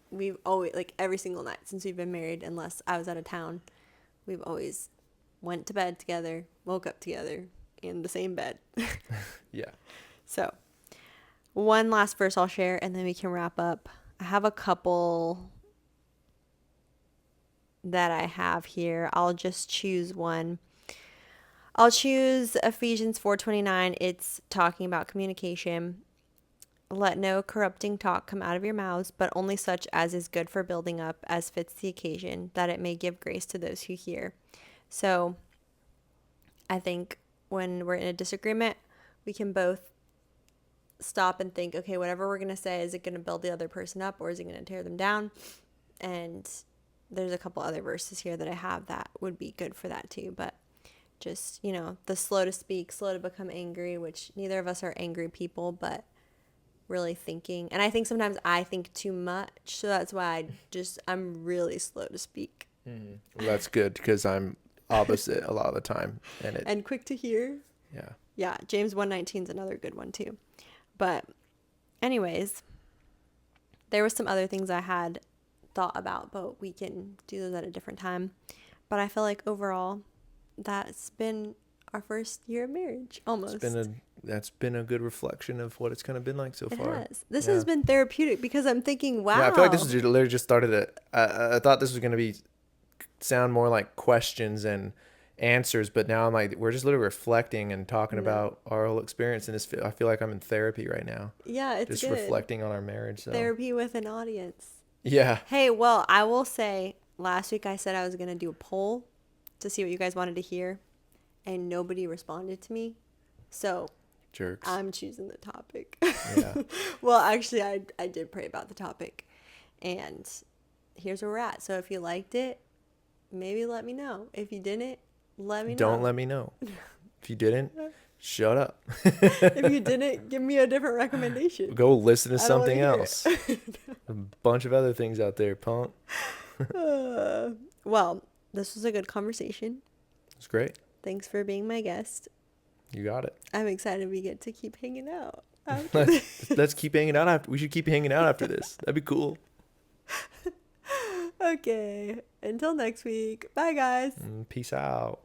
[SPEAKER 1] We've always, like every single night since we've been married, unless I was out of town, we've always went to bed together, woke up together in the same bed.
[SPEAKER 2] Yeah.
[SPEAKER 1] So one last verse I'll share and then we can wrap up. I have a couple that I have here. I'll just choose one. I'll choose Ephesians 4:29. It's talking about communication. Let no corrupting talk come out of your mouths, but only such as is good for building up, as fits the occasion, that it may give grace to those who hear. So I think when we're in a disagreement, we can both stop and think, okay, whatever we're going to say, is it going to build the other person up or is it going to tear them down? And there's a couple other verses here that I have that would be good for that too. But just, the slow to speak, slow to become angry, which neither of us are angry people, but really thinking. And I think sometimes I think too much. So that's why I'm really slow to speak.
[SPEAKER 2] Well, that's good because I'm opposite a lot of the time, and
[SPEAKER 1] And quick to hear.
[SPEAKER 2] yeah.
[SPEAKER 1] Yeah, James 1:19 is another good one too. But anyways, there was some other things I had thought about, but we can do those at a different time. But I feel like overall, that's been our first year of marriage, almost.
[SPEAKER 2] That's been a good reflection of what it's kind of been like so
[SPEAKER 1] It
[SPEAKER 2] far.
[SPEAKER 1] has. This
[SPEAKER 2] Yeah.
[SPEAKER 1] has been therapeutic because I'm thinking, wow.
[SPEAKER 2] Yeah, I feel like this was literally just started I thought this was gonna be sound more like questions and answers, but now I'm like we're just literally reflecting and talking
[SPEAKER 1] No.
[SPEAKER 2] about our whole experience, and I feel like I'm in therapy right now,
[SPEAKER 1] Yeah, it's
[SPEAKER 2] just
[SPEAKER 1] good.
[SPEAKER 2] reflecting on our marriage. So
[SPEAKER 1] Therapy with an audience.
[SPEAKER 2] yeah,
[SPEAKER 1] Hey, well, I will say last week I said I was going to do a poll to see what you guys wanted to hear, and nobody responded to me. So
[SPEAKER 2] jerks.
[SPEAKER 1] I'm choosing the topic.
[SPEAKER 2] Yeah.
[SPEAKER 1] Well, actually, I did pray about the topic, and here's where we're at. So if you liked it, maybe let me know. If you didn't, let me
[SPEAKER 2] Don't
[SPEAKER 1] know.
[SPEAKER 2] let me know. If you didn't, shut up.
[SPEAKER 1] If you didn't, give me a different recommendation.
[SPEAKER 2] Go listen to
[SPEAKER 1] I don't want to
[SPEAKER 2] something
[SPEAKER 1] hear
[SPEAKER 2] else. A bunch of other things out there, punk.
[SPEAKER 1] it. Well, this was a good conversation.
[SPEAKER 2] It's great.
[SPEAKER 1] Thanks for being my guest.
[SPEAKER 2] You got it.
[SPEAKER 1] I'm excited we get to keep hanging out after this.
[SPEAKER 2] Let's keep hanging out after. We should keep hanging out after this. That'd be cool.
[SPEAKER 1] Okay. Until next week. Bye, guys.
[SPEAKER 2] Peace out.